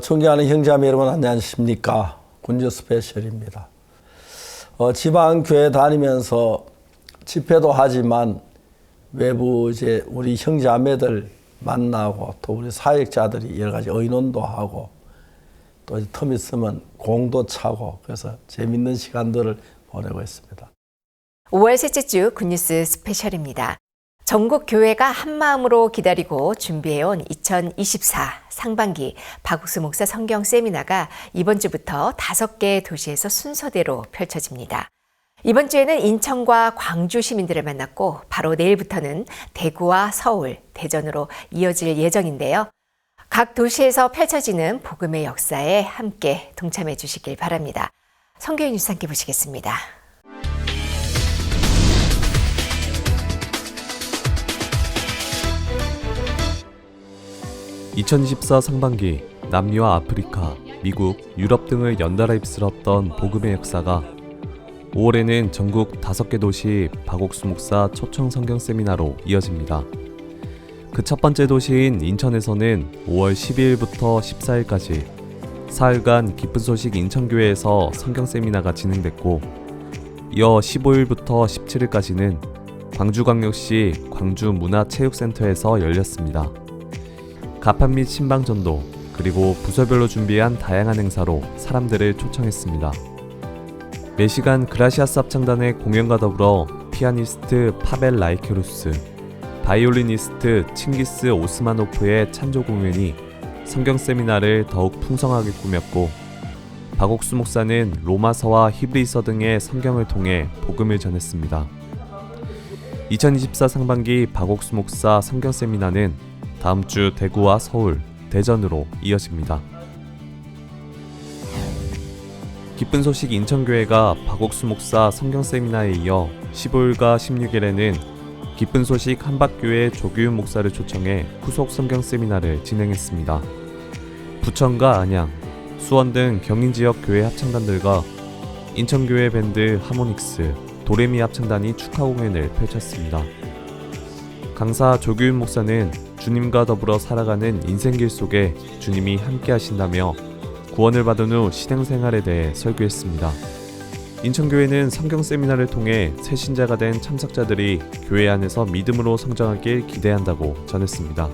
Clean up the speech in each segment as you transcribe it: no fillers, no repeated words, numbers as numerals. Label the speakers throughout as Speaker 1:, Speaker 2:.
Speaker 1: 존경하는 형제자매 여러분 안녕하십니까. 군주 스페셜입니다. 지방교회 다니면서 집회도 하지만 외부 우리 형제자매들 만나고 또 우리 사역자들이 여러 가지 의논도 하고 또 텀 있으면 공도 차고 그래서 재밌는 시간들을 보내고 있습니다.
Speaker 2: 5월 셋째 주 굿뉴스 스페셜입니다. 전국 교회가 한마음으로 기다리고 준비해온 2024 상반기 박옥수 목사 성경 세미나가 이번 주부터 5개 도시에서 순서대로 펼쳐집니다. 이번 주에는 인천과 광주 시민들을 만났고 바로 내일부터는 대구와 서울, 대전으로 이어질 예정인데요. 각 도시에서 펼쳐지는 복음의 역사에 함께 동참해 주시길 바랍니다. 성경 뉴스 함께 보시겠습니다.
Speaker 3: (2024) 상반기 남미와 아프리카, 미국, 유럽 등을 연달아 휩쓸었던 복음의 역사가 5월에는 전국 5개 도시 박옥수 목사 초청 성경 세미나로 이어집니다. 그 첫 번째 도시인 인천에서는 5월 12일부터 14일까지 사흘간 기쁜 소식 인천교회에서 성경 세미나가 진행됐고, 이어 15일부터 17일까지는 광주광역시 광주문화체육센터에서 열렸습니다. 가판 및 신방전도, 그리고 부서별로 준비한 다양한 행사로 사람들을 초청했습니다. 매시간 그라시아스 합창단의 공연과 더불어 피아니스트 파벨 라이케루스, 바이올리니스트 칭기스 오스마노프의 찬조 공연이 성경 세미나를 더욱 풍성하게 꾸몄고, 박옥수 목사는 로마서와 히브리서 등의 성경을 통해 복음을 전했습니다. 2024 상반기 박옥수 목사 성경 세미나는 다음 주 대구와 서울, 대전으로 이어집니다. 기쁜 소식 인천교회가 박옥수 목사 성경 세미나에 이어 15일과 16일에는 기쁜 소식 한박교회 조규윤 목사를 초청해 후속 성경 세미나를 진행했습니다. 부천과 안양, 수원 등 경인 지역 교회 합창단들과 인천교회 밴드 하모닉스, 도레미 합창단이 축하 공연을 펼쳤습니다. 강사 조규윤 목사는 주님과 더불어 살아가는 인생길 속에 주님이 함께 하신다며 구원을 받은 후 신앙생활에 대해 설교했습니다. 인천교회는 성경 세미나를 통해 새 신자가 된 참석자들이 교회 안에서 믿음으로 성장하길 기대한다고 전했습니다.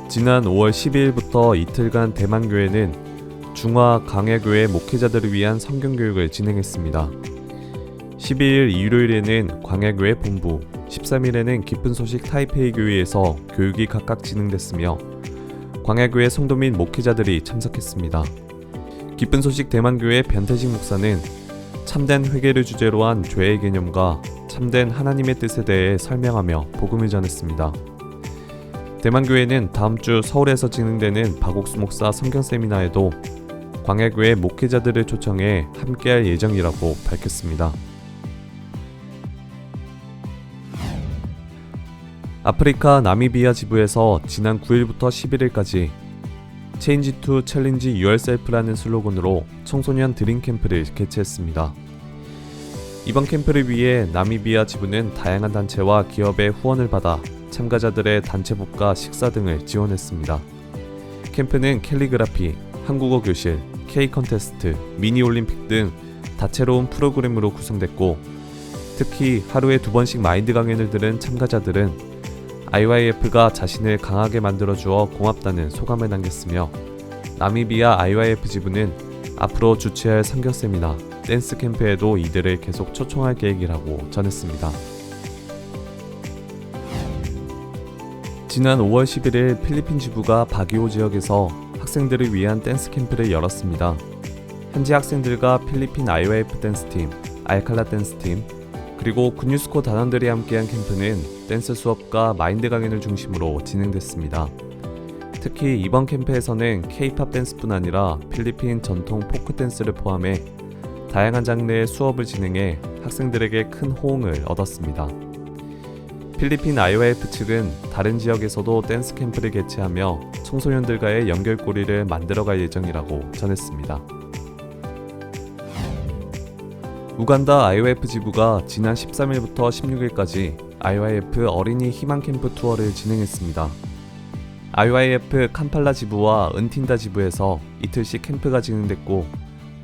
Speaker 3: 지난 5월 12일부터 이틀간 대만교회는 중화 강해교회 목회자들을 위한 성경교육을 진행했습니다. 12일 일요일에는 광야교회 본부, 13일에는 기쁜 소식 타이페이 교회에서 교육이 각각 진행됐으며 광야교회 성도 및 목회자들이 참석했습니다. 기쁜 소식 대만교회 변태식 목사는 참된 회개를 주제로 한 죄의 개념과 참된 하나님의 뜻에 대해 설명하며 복음을 전했습니다. 대만교회는 다음 주 서울에서 진행되는 박옥수 목사 성경 세미나에도 광야교회 목회자들을 초청해 함께할 예정이라고 밝혔습니다. 아프리카 나미비아 지부에서 지난 9일부터 11일까지 Change to Challenge Yourself라는 슬로건으로 청소년 드림 캠프를 개최했습니다. 이번 캠프를 위해 나미비아 지부는 다양한 단체와 기업의 후원을 받아 참가자들의 단체복과 식사 등을 지원했습니다. 캠프는 캘리그라피, 한국어 교실, K 컨테스트, 미니 올림픽 등 다채로운 프로그램으로 구성됐고, 특히 하루에 2번씩 마인드 강연을 들은 참가자들은 IYF가 자신을 강하게 만들어주어 고맙다는 소감을 남겼으며, 나미비아 IYF 지부는 앞으로 주최할 성경 세미나, 댄스 캠프에도 이들을 계속 초청할 계획이라고 전했습니다. 지난 5월 11일 필리핀 지부가 바기오 지역에서 학생들을 위한 댄스 캠프를 열었습니다. 현지 학생들과 필리핀 IYF 댄스팀, 알칼라 댄스팀, 그리고 굿뉴스코 단원들이 함께한 캠프는 댄스 수업과 마인드 강연을 중심으로 진행됐습니다. 특히 이번 캠프에서는 K-팝 댄스뿐 아니라 필리핀 전통 포크 댄스를 포함해 다양한 장르의 수업을 진행해 학생들에게 큰 호응을 얻었습니다. 필리핀 IYF 측은 다른 지역에서도 댄스 캠프를 개최하며 청소년들과의 연결고리를 만들어갈 예정이라고 전했습니다. 우간다 IYF 지부가 지난 13일부터 16일까지 IYF 어린이 희망 캠프 투어를 진행했습니다. IYF 캄팔라 지부와 은틴다 지부에서 이틀씩 캠프가 진행됐고,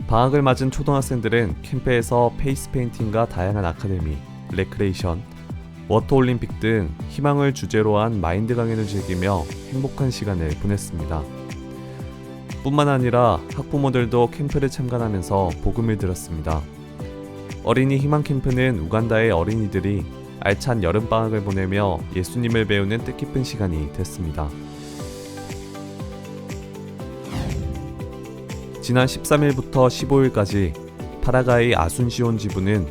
Speaker 3: 방학을 맞은 초등학생들은 캠프에서 페이스 페인팅과 다양한 아카데미, 레크레이션, 워터올림픽 등 희망을 주제로 한 마인드 강연을 즐기며 행복한 시간을 보냈습니다. 뿐만 아니라 학부모들도 캠프를 참관하면서 복음을 들었습니다. 어린이 희망 캠프는 우간다의 어린이들이 알찬 여름방학을 보내며 예수님을 배우는 뜻깊은 시간이 됐습니다. 지난 13일부터 15일까지 파라과이 아순시온 지부는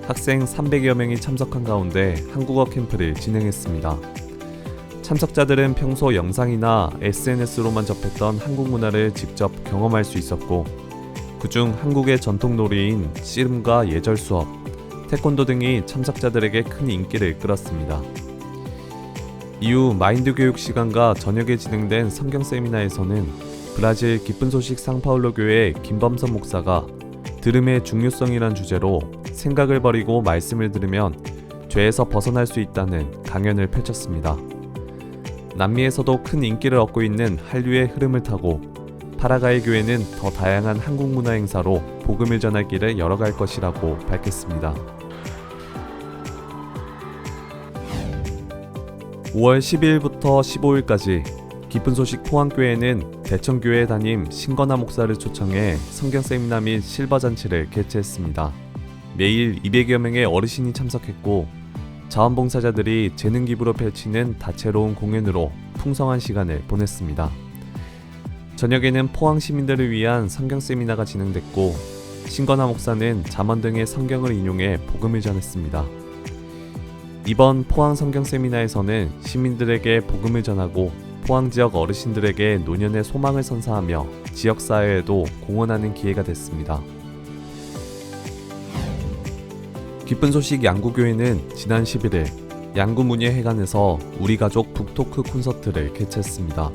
Speaker 3: 학생 300여 명이 참석한 가운데 한국어 캠프를 진행했습니다. 참석자들은 평소 영상이나 SNS로만 접했던 한국 문화를 직접 경험할 수 있었고, 그중 한국의 전통 놀이인 씨름과 예절 수업, 태권도 등이 참석자들에게 큰 인기를 끌었습니다. 이후 마인드 교육 시간과 저녁에 진행된 성경 세미나에서는 브라질 기쁜 소식 상파울로 교회 김범선 목사가 들음의 중요성이란 주제로 생각을 버리고 말씀을 들으면 죄에서 벗어날 수 있다는 강연을 펼쳤습니다. 남미에서도 큰 인기를 얻고 있는 한류의 흐름을 타고 파라과이 교회는 더 다양한 한국 문화 행사로 복음을 전할 길을 열어갈 것이라고 밝혔습니다. 5월 12일부터 15일까지 기쁜 소식 포항교회는 대천교회 담임 신건하 목사를 초청해 성경 세미나 및 실버 잔치를 개최했습니다. 매일 200여 명의 어르신이 참석했고, 자원봉사자들이 재능 기부로 펼치는 다채로운 공연으로 풍성한 시간을 보냈습니다. 저녁에는 포항 시민들을 위한 성경 세미나가 진행됐고, 신건하 목사는 잠언 등의 성경을 인용해 복음을 전했습니다. 이번 포항 성경 세미나에서는 시민들에게 복음을 전하고 포항 지역 어르신들에게 노년의 소망을 선사하며 지역사회에도 공헌하는 기회가 됐습니다. 기쁜 소식 양구교회는 지난 11일 양구문예회관에서 우리 가족 북토크 콘서트를 개최했습니다.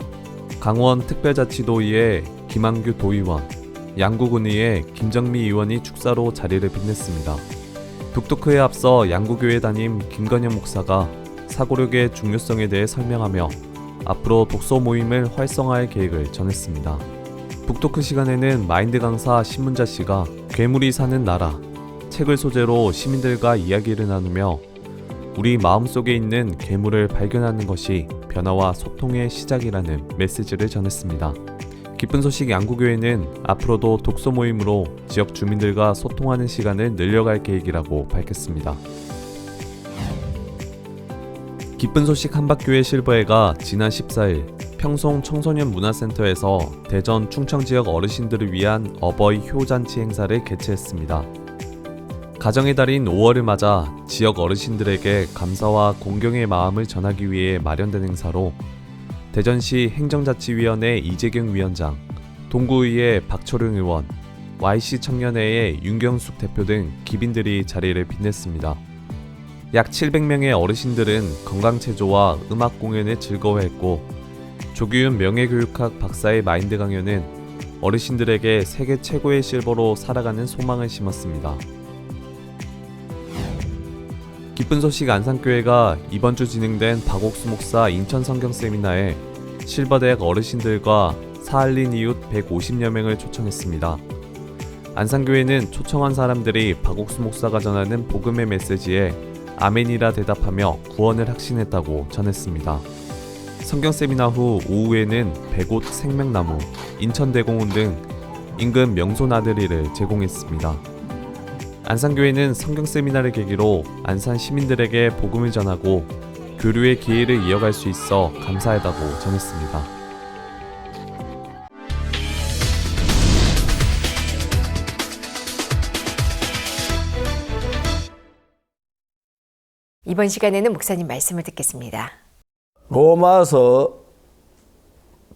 Speaker 3: 강원 특별자치도의회 김한규 도의원, 양구군의회 김정미 의원이 축사로 자리를 빛냈습니다. 북토크에 앞서 양구교회 담임 김건현 목사가 사고력의 중요성에 대해 설명하며 앞으로 독서 모임을 활성화할 계획을 전했습니다. 북토크 시간에는 마인드 강사 신문자 씨가 괴물이 사는 나라 책을 소재로 시민들과 이야기를 나누며 우리 마음속에 있는 괴물을 발견하는 것이 변화와 소통의 시작이라는 메시지를 전했습니다. 기쁜 소식 양구교회는 앞으로도 독서 모임으로 지역 주민들과 소통하는 시간을 늘려갈 계획이라고 밝혔습니다. 기쁜 소식 한박교회 실버회가 지난 14일 평송 청소년 문화센터에서 대전 충청 지역 어르신들을 위한 어버이 효잔치 행사를 개최했습니다. 가정의 달인 5월을 맞아 지역 어르신들에게 감사와 공경의 마음을 전하기 위해 마련된 행사로 대전시 행정자치위원회 이재경 위원장, 동구의회 박철웅 의원, YC 청년회의 윤경숙 대표 등 기빈들이 자리를 빛냈습니다. 약 700명의 어르신들은 건강체조와 음악 공연을 즐거워했고, 조규윤 명예교육학 박사의 마인드 강연은 어르신들에게 세계 최고의 실버로 살아가는 소망을 심었습니다. 기쁜 소식 안산교회가 이번 주 진행된 박옥수 목사 인천 성경 세미나에 실버대학 어르신들과 사할린 이웃 150여 명을 초청했습니다. 안산교회는 초청한 사람들이 박옥수 목사가 전하는 복음의 메시지에 아멘이라 대답하며 구원을 확신했다고 전했습니다. 성경 세미나 후 오후에는 백옷 생명나무, 인천대공원 등 인근 명소 나들이를 제공했습니다. 안산교회는 성경 세미나를 계기로 안산 시민들에게 복음을 전하고 교류의 기회를 이어갈 수 있어 감사하다고 전했습니다.
Speaker 2: 이번 시간에는 목사님 말씀을 듣겠습니다.
Speaker 1: 로마서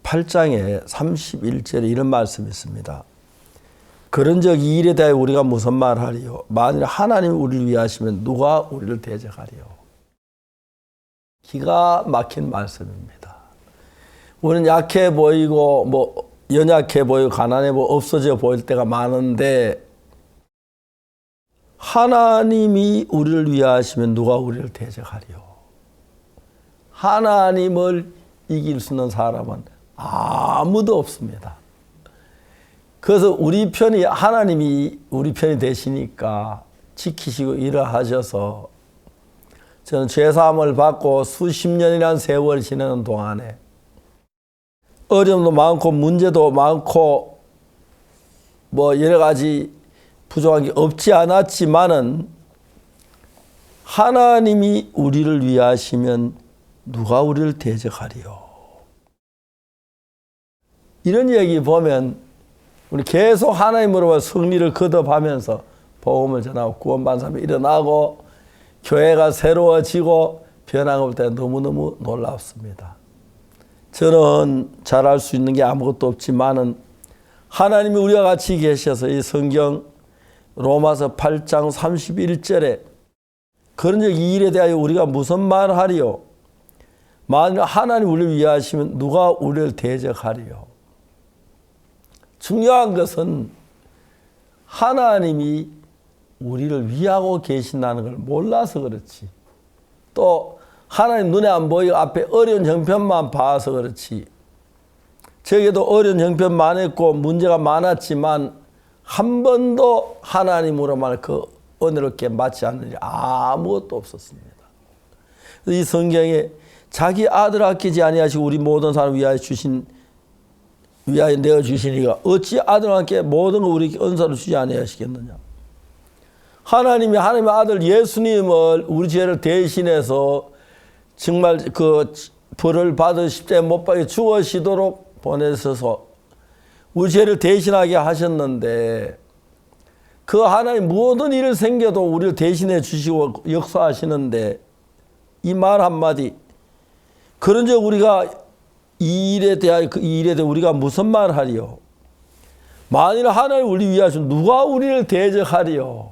Speaker 1: 8장에 31절에 이런 말씀이 있습니다. 그런즉 이 일에 대해 우리가 무슨 말하리요? 만일 하나님이 우리를 위하시면 누가 우리를 대적하리요? 기가 막힌 말씀입니다. 우리는 약해 보이고 연약해 보이고 가난해 보이고 없어져 보일 때가 많은데 하나님이 우리를 위하시면 누가 우리를 대적하리요? 하나님을 이길 수 있는 사람은 아무도 없습니다. 그래서 우리 편이 하나님이 우리 편이 되시니까 지키시고 일하셔서 저는 죄사함을 받고 수십 년이라는 세월을 지내는 동안에 어려움도 많고 문제도 많고 뭐 여러 가지 부족한 게 없지 않았지만은 하나님이 우리를 위하시면 누가 우리를 대적하리요. 이런 얘기 보면 우리 계속 하나님으로 승리를 거듭하면서 복음을 전하고 구원받는 사람이 일어나고 교회가 새로워지고 변화가 올 때 너무너무 놀랍습니다. 저는 잘할 수 있는 게 아무것도 없지만은 하나님이 우리와 같이 계셔서 이 성경 로마서 8장 31절에 그런즉 이 일에 대하여 우리가 무슨 말을 하리요? 만일 하나님 우리를 위하시면 누가 우리를 대적하리요? 중요한 것은 하나님이 우리를 위하고 계신다는 걸 몰라서 그렇지. 또 하나님 눈에 안 보이고 앞에 어려운 형편만 봐서 그렇지. 저에게도 어려운 형편 많았고 문제가 많았지만 한 번도 하나님으로만 그 은혜롭게 맞지 않는 일이 아무것도 없었습니다. 이 성경에 자기 아들 아끼지 아니하시고 우리 모든 사람 위하여 내어 주시니가 어찌 아들과 함께 모든 걸 우리에게 은사를 주지 아니하시겠느냐. 하나님의 아들 예수님을 우리 죄를 대신해서 정말 그 벌을 받으 십자가에 못 박혀 죽으시도록 보내셔서 우리 죄를 대신하게 하셨는데 그 하나님 모든 일을 생겨도 우리를 대신해 주시고 역사하시는데 이 말 한마디 그런즉 우리가 이 일에 대하여 우리가 무슨 말을 하리요? 만일 하나님 우리 위하시면 누가 우리를 대적하리요?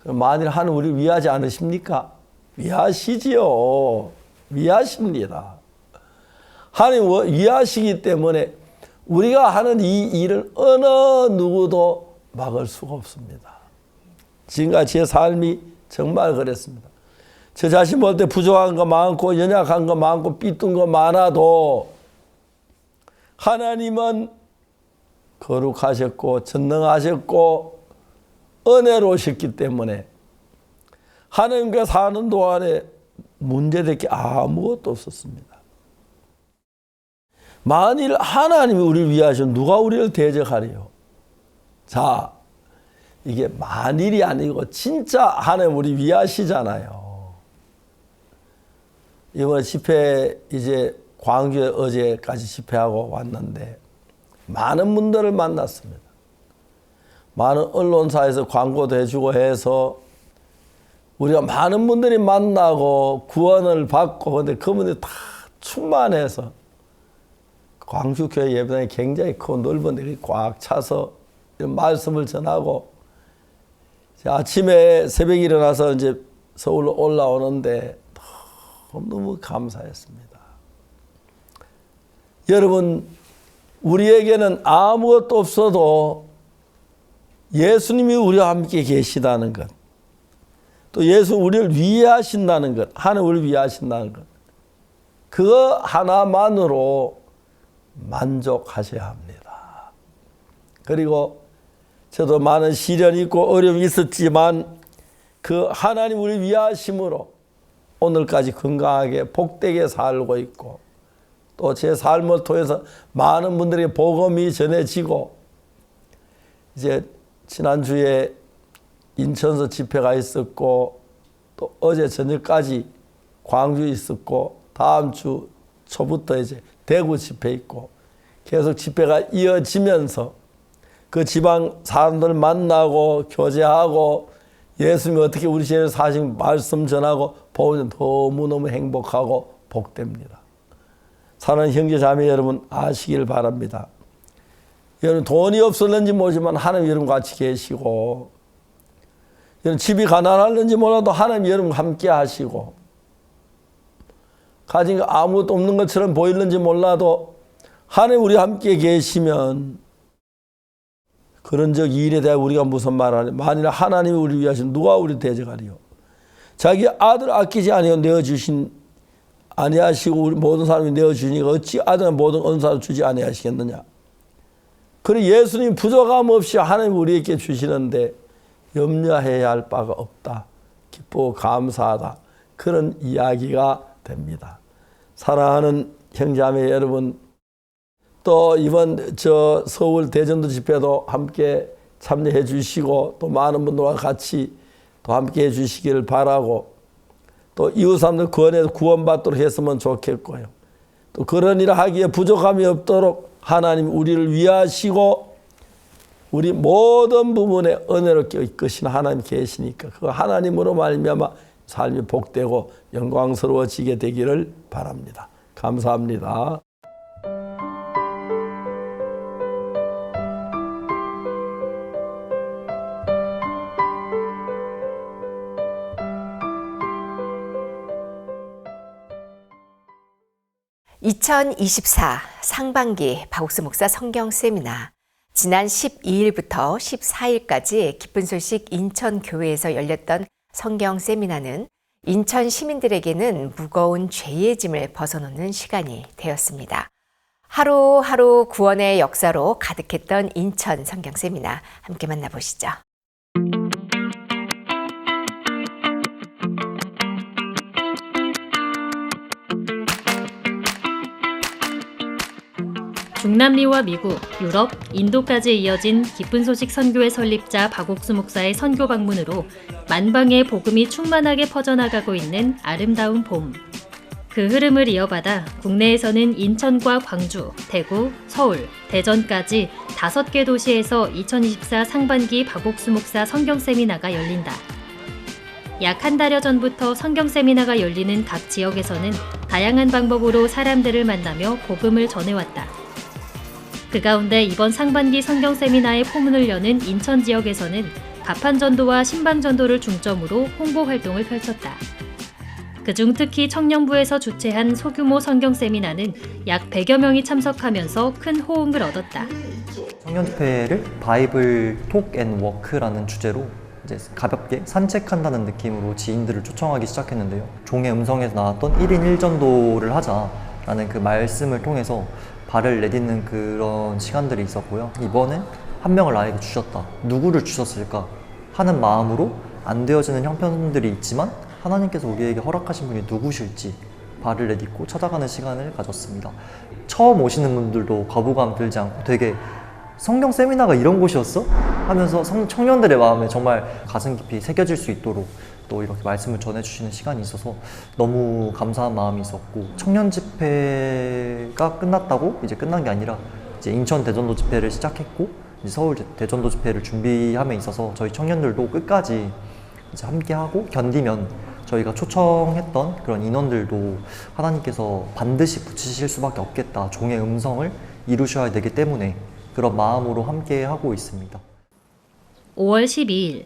Speaker 1: 만일 하나님 우리를 위하지 않으십니까? 위하시지요. 위하십니다. 하나님 위하시기 때문에 우리가 하는 이 일을 어느 누구도 막을 수가 없습니다. 지금까지 제 삶이 정말 그랬습니다. 저 자신 볼 때 부족한 거 많고 연약한 거 많고 삐뚤 거 많아도 하나님은 거룩하셨고 전능하셨고 은혜로우셨기 때문에 하나님과 사는 동안에 문제될 게 아무것도 없었습니다. 만일 하나님이 우리를 위하시면 누가 우리를 대적하리요? 자, 이게 만일이 아니고 진짜 하나님 우리 위하시잖아요. 이번 집회 이제 광주에 어제까지 집회하고 왔는데 많은 분들을 만났습니다. 많은 언론사에서 광고도 해주고 해서 우리가 많은 분들이 만나고 구원을 받고 그런데 그분들이 다 충만해서 광주교회 예배당이 굉장히 크고 넓은 데가 꽉 차서 이런 말씀을 전하고 아침에 새벽에 일어나서 이제 서울로 올라오는데 너무 감사했습니다. 여러분, 우리에게는 아무것도 없어도 예수님이 우리와 함께 계시다는 것, 또 예수 우리를 위하신다는 것, 하나님 우리를 위하신다는 것, 그거 하나만으로 만족하셔야 합니다. 그리고 저도 많은 시련이 있고 어려움이 있었지만 그 하나님 우리를 위하심으로 오늘까지 건강하게 복되게 살고 있고 또 제 삶을 통해서 많은 분들에게 복음이 전해지고 이제 지난주에 인천서 집회가 있었고 또 어제 저녁까지 광주에 있었고 다음 주 초부터 이제 대구 집회 있고 계속 집회가 이어지면서 그 지방 사람들 만나고 교제하고 예수님이 어떻게 우리 죄를 사신 말씀 전하고 보면 너무너무 행복하고 복됩니다. 사랑하는 형제 자매 여러분 아시길 바랍니다. 여러분 돈이 없었는지 모르지만 하나님 여러분과 같이 계시고 여러분 집이 가난했는지 몰라도 하나님 여러분과 함께 하시고 가진 거 아무것도 없는 것처럼 보이는지 몰라도 하나님 우리 함께 계시면 그런즉 이 일에 대해 우리가 무슨 말하니 만일 하나님이 우리를 위하시면 누가 우리를 대적하리요? 자기 아들 아끼지 아니하고 내어주신 아니하시고 우리 모든 사람이 내어주니까 어찌 아들은 모든 은사를 주지 아니하시겠느냐. 그리고 예수님 부족함 없이 하나님 우리에게 주시는데 염려해야 할 바가 없다. 기쁘고 감사하다. 그런 이야기가 됩니다. 사랑하는 형제자매 여러분, 또 이번 서울 대전도 집회도 함께 참여해 주시고 또 많은 분들과 같이 또 함께 해 주시기를 바라고, 또 이웃 사람들 구원받도록 했으면 좋겠고요. 또 그런 일을 하기에 부족함이 없도록 하나님 우리를 위하시고 우리 모든 부분에 은혜롭게 이끄시는 하나님 계시니까 그 하나님으로 말미암아 삶이 복되고 영광스러워지게 되기를 바랍니다. 감사합니다.
Speaker 2: (2024) 상반기 박옥수 목사 성경 세미나, 지난 12일부터 14일까지 기쁜 소식 인천교회에서 열렸던 성경 세미나는 인천 시민들에게는 무거운 죄의 짐을 벗어놓는 시간이 되었습니다. 하루하루 구원의 역사로 가득했던 인천 성경 세미나 함께 만나보시죠.
Speaker 4: 중남미와 미국, 유럽, 인도까지 이어진 기쁜 소식 선교회 설립자 박옥수 목사의 선교 방문으로 만방에 복음이 충만하게 퍼져나가고 있는 아름다운 봄. 그 흐름을 이어받아 국내에서는 인천과 광주, 대구, 서울, 대전까지 5개 도시에서 2024 상반기 박옥수 목사 성경 세미나가 열린다. 약 한 달여 전부터 성경 세미나가 열리는 각 지역에서는 다양한 방법으로 사람들을 만나며 복음을 전해왔다. 그 가운데 이번 상반기 성경 세미나의 포문을 여는 인천 지역에서는 가판전도와 신방전도를 중점으로 홍보 활동을 펼쳤다. 그중 특히 청년부에서 주최한 소규모 성경 세미나는 약 100여 명이 참석하면서 큰 호응을 얻었다.
Speaker 5: 청년 집회를 바이블 톡 앤 워크라는 주제로 이제 가볍게 산책한다는 느낌으로 지인들을 초청하기 시작했는데요. 종의 음성에서 나왔던 1인 1전도를 하자라는 그 말씀을 통해서 발을 내딛는 그런 시간들이 있었고요. 이번엔 한 명을 나에게 주셨다. 누구를 주셨을까 하는 마음으로 안 되어지는 형편들이 있지만 하나님께서 우리에게 허락하신 분이 누구실지 발을 내딛고 찾아가는 시간을 가졌습니다. 처음 오시는 분들도 거부감 들지 않고 되게 성경 세미나가 이런 곳이었어? 하면서 청년들의 마음에 정말 가슴 깊이 새겨질 수 있도록 또 이렇게 말씀을 전해주시는 시간이 있어서 너무 감사한 마음이 있었고, 청년 집회가 끝났다고 이제 끝난 게 아니라 이제 인천 대전도 집회를 시작했고 이제 서울 대전도 집회를 준비함에 있어서 저희 청년들도 끝까지 이제 함께하고 견디면 저희가 초청했던 그런 인원들도 하나님께서 반드시 붙이실 수밖에 없겠다. 종의 음성을 이루셔야 되기 때문에 그런 마음으로 함께하고 있습니다.
Speaker 4: 5월 12일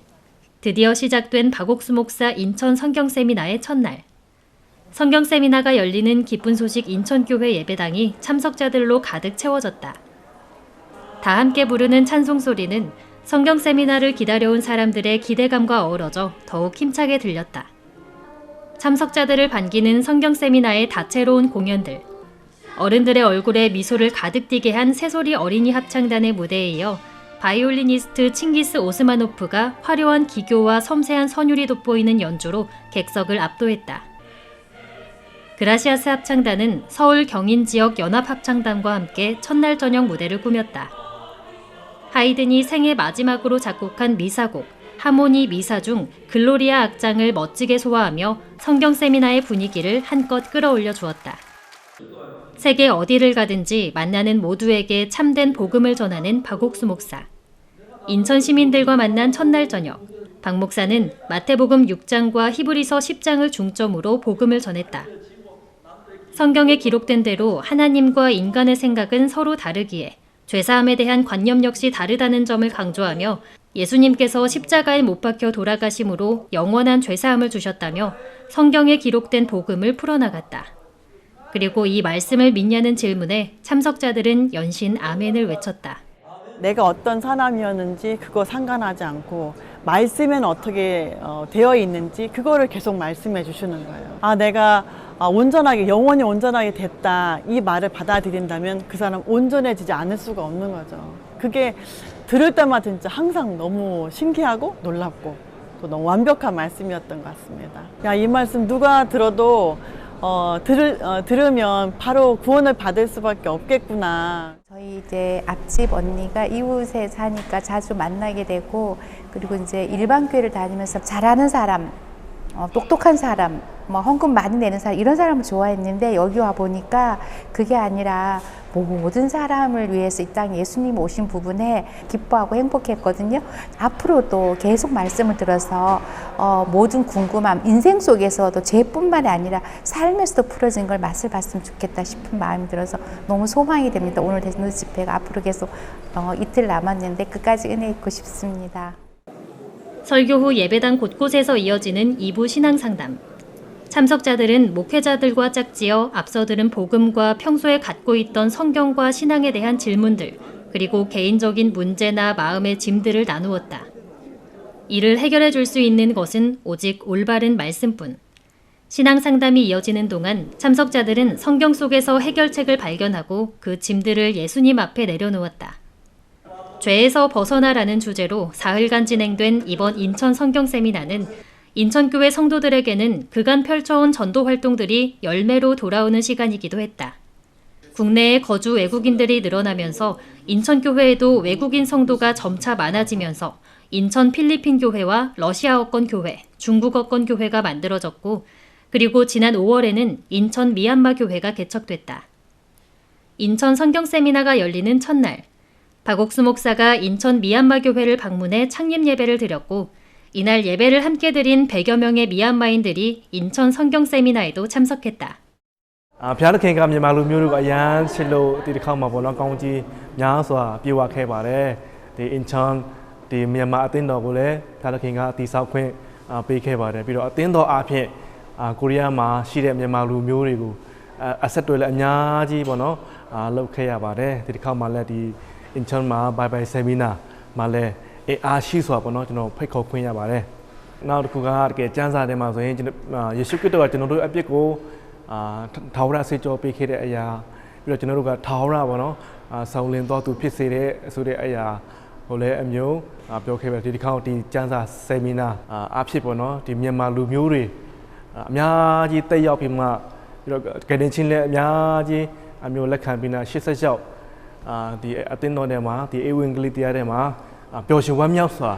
Speaker 4: 드디어 시작된 박옥수 목사 인천 성경 세미나의 첫날. 성경 세미나가 열리는 기쁜 소식 인천교회 예배당이 참석자들로 가득 채워졌다. 다 함께 부르는 찬송 소리는 성경 세미나를 기다려온 사람들의 기대감과 어우러져 더욱 힘차게 들렸다. 참석자들을 반기는 성경 세미나의 다채로운 공연들, 어른들의 얼굴에 미소를 가득 띠게 한 새소리 어린이 합창단의 무대에 이어 바이올리니스트 칭기스 오스마노프가 화려한 기교와 섬세한 선율이 돋보이는 연주로 객석을 압도했다. 그라시아스 합창단은 서울 경인 지역 연합합창단과 함께 첫날 저녁 무대를 꾸몄다. 하이든이 생애 마지막으로 작곡한 미사곡 하모니 미사 중 글로리아 악장을 멋지게 소화하며 성경 세미나의 분위기를 한껏 끌어올려 주었다. 세계 어디를 가든지 만나는 모두에게 참된 복음을 전하는 박옥수 목사. 인천 시민들과 만난 첫날 저녁, 박 목사는 마태복음 6장과 히브리서 10장을 중점으로 복음을 전했다. 성경에 기록된 대로 하나님과 인간의 생각은 서로 다르기에 죄사함에 대한 관념 역시 다르다는 점을 강조하며 예수님께서 십자가에 못 박혀 돌아가심으로 영원한 죄사함을 주셨다며 성경에 기록된 복음을 풀어나갔다. 그리고 이 말씀을 믿냐는 질문에 참석자들은 연신 아멘을 외쳤다.
Speaker 6: 내가 어떤 사람이었는지 그거 상관하지 않고 말씀에는 어떻게 되어 있는지 그거를 계속 말씀해 주시는 거예요. 내가 온전하게 영원히 온전하게 됐다 이 말을 받아들인다면 그 사람 온전해지지 않을 수가 없는 거죠. 그게 들을 때마다 진짜 항상 너무 신기하고 놀랍고 또 너무 완벽한 말씀이었던 것 같습니다. 이 말씀 누가 들어도 들으면 바로 구원을 받을 수밖에 없겠구나.
Speaker 7: 저희 이제 앞집 언니가 이웃에 사니까 자주 만나게 되고, 그리고 이제 일반 교회를 다니면서 잘하는 사람, 똑똑한 사람, 뭐 헌금 많이 내는 사람, 이런 사람을 좋아했는데 여기 와 보니까 그게 아니라 모든 사람을 위해서 이 땅에 예수님 오신 부분에 기뻐하고 행복했거든요. 앞으로도 계속 말씀을 들어서 모든 궁금함, 인생 속에서도 죄뿐만이 아니라 삶에서도 풀어진 걸 맛을 봤으면 좋겠다 싶은 마음이 들어서 너무 소망이 됩니다. 오늘 대전도 집회가 앞으로 계속 이틀 남았는데 끝까지 은혜 있고 싶습니다.
Speaker 4: 설교 후 예배당 곳곳에서 이어지는 2부 신앙상담. 참석자들은 목회자들과 짝지어 앞서 들은 복음과 평소에 갖고 있던 성경과 신앙에 대한 질문들, 그리고 개인적인 문제나 마음의 짐들을 나누었다. 이를 해결해 줄 수 있는 것은 오직 올바른 말씀뿐. 신앙 상담이 이어지는 동안 참석자들은 성경 속에서 해결책을 발견하고 그 짐들을 예수님 앞에 내려놓았다. 죄에서 벗어나라는 주제로 사흘간 진행된 이번 인천 성경 세미나는 인천교회 성도들에게는 그간 펼쳐온 전도 활동들이 열매로 돌아오는 시간이기도 했다. 국내에 거주 외국인들이 늘어나면서 인천교회에도 외국인 성도가 점차 많아지면서 인천 필리핀 교회와 러시아어권 교회, 중국어권 교회가 만들어졌고, 그리고 지난 5월에는 인천 미얀마 교회가 개척됐다. 인천 성경 세미나가 열리는 첫날, 박옥수 목사가 인천 미얀마 교회를 방문해 창립 예배를 드렸고, 이날 예배를 함께 드린 100여 명의 미얀마인들이 인천 성경 세미나에도 참석했다.
Speaker 8: ဘုရားသခင်ကမြန်မာလူမျိုးတွေကိုအရန်ချစ်လို့ဒီတစ်ခါမှာပေါ့နော်ကောင်းကြီးများစွာပြေဝခဲ့ပါတယ်ဒီအင်ချန်ဒီမြန်မာအသင်းတော်ကိုလည်းဘုရားသခင်ကတည်ဆောက်ခွင့်ပေးခဲ့ပါတယ်ပြီးတော့အသင်းတော်အားဖြင့်ကိုရီးယားမှာရှိတဲ့မြန်မာလူမျိုးတွေကိုအဆက်တွေလည်းအများကြီးပေါ့နော်လုပ်ခဲ့ရပါတယ်ဒီတစ်ခါမှာလည်းဒီအင်ချန်မှာဘိုင်ဘိုင်ဆယ်မီနာမှာလည်းအားရှိစွာပေါ့နော်ကျွန်တော်ဖိတ်ခေါ်ခွင့်ရပါတယ်နောက်တစ်ခုကတကယ်ကျမ်းစာထဲမှာဆိုရင်ယေရှုခရစ်တော်ကကျွန်တော်တို့အပြစ်ကိုထာဝရဆေးကြောပေးခဲ့တဲ့အရာပြီးတော့ကျွန်တော်တို့ကထာဝရပေါ့နော်ဆောင်းလင်းတော်သူဖြစ်စေတဲ့ဆိုတဲ့အရာဟိုလည်းအမျိုးပြောခဲ့ပဲဒီတစ်ခါဒီကျမ်းစာဆယ်မီနာအဖြစ်ပေါ့နော်ဒီမြန်မာလူမျိုးတွေအများကြီးတက်ရောက်ပြီးမှပြီးတော့ဂဒင်ချင်းလည်းအများကြီးအမျိုးလက်ခံပြီးနာ80ရောက်ဒီအသင်းတော်ထဲမှာဒီအေဝင်ဂလိတရားထဲမှာပျော်ရွှင်ဝမ်းမြောက်စွာ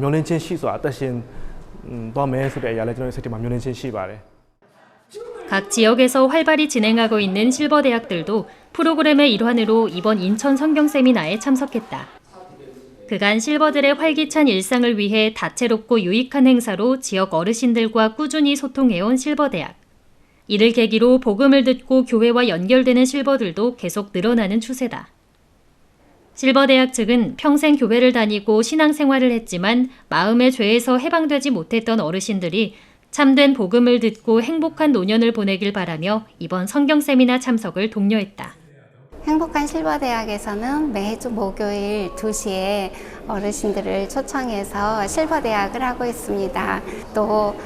Speaker 8: မျှော်လင့်ခြင်းရှိစွာအသက်ရှင်သွားမယ်ဆိုတဲ့အရာလည်းကျွန်တော်စိတ်ထဲမှာမျှော်လင့်ခြင်းရှိပါတယ်
Speaker 4: 각 지역에서 활발히 진행하고 있는 실버대학들도 프로그램의 일환으로 이번 인천 성경 세미나에 참석했다. 그간 실버들의 활기찬 일상을 위해 다채롭고 유익한 행사로 지역 어르신들과 꾸준히 소통해온 실버대학. 이를 계기로 복음을 듣고 교회와 연결되는 실버들도 계속 늘어나는 추세다. 실버대학 측은 평생 교회를 다니고 신앙생활을 했지만 마음의 죄에서 해방되지 못했던 어르신들이 참된 복음을 듣고 행복한 노년을 보내길 바라며 이번 성경 세미나 참석을 독려했다.
Speaker 9: 행복한 실버대학에서는 매주 목요일 2시에 어르신들을 초청해서 실버대학을 하고 있습니다. 또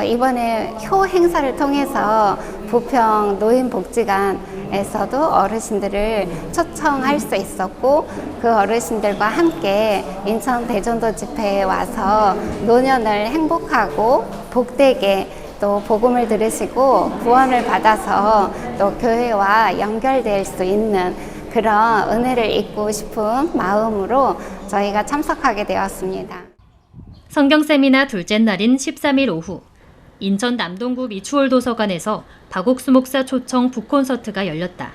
Speaker 9: 이번에 효 행사를 통해서 부평 노인복지관에서도 어르신들을 초청할 수 있었고 그 어르신들과 함께 인천 대전도 집회에 와서 노년을 행복하고 복되게 또 복음을 들으시고 구원을 받아서 또 교회와 연결될 수 있는 그런 은혜를 입고 싶은 마음으로 저희가 참석하게 되었습니다.
Speaker 4: 성경 세미나 둘째 날인 13일 오후 인천 남동구 미추홀 도서관에서 박옥수 목사 초청 북콘서트가 열렸다.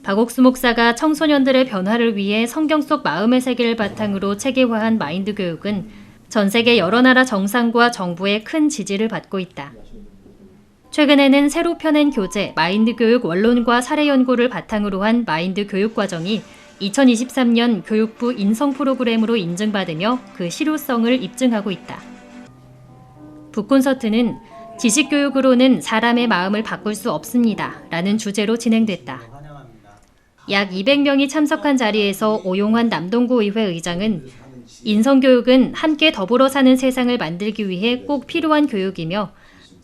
Speaker 4: 박옥수 목사가 청소년들의 변화를 위해 성경 속 마음의 세계를 바탕으로 체계화한 마인드 교육은 전 세계 여러 나라 정상과 정부의 큰 지지를 받고 있다. 최근에는 새로 펴낸 교재 마인드 교육 원론과 사례 연구를 바탕으로 한 마인드 교육 과정이 2023년 교육부 인성 프로그램으로 인증받으며 그 실효성을 입증하고 있다. 북콘서트는 지식교육으로는 사람의 마음을 바꿀 수 없습니다. 라는 주제로 진행됐다. 약 200명이 참석한 자리에서 오용환 남동구 의회 의장은 인성교육은 함께 더불어 사는 세상을 만들기 위해 꼭 필요한 교육이며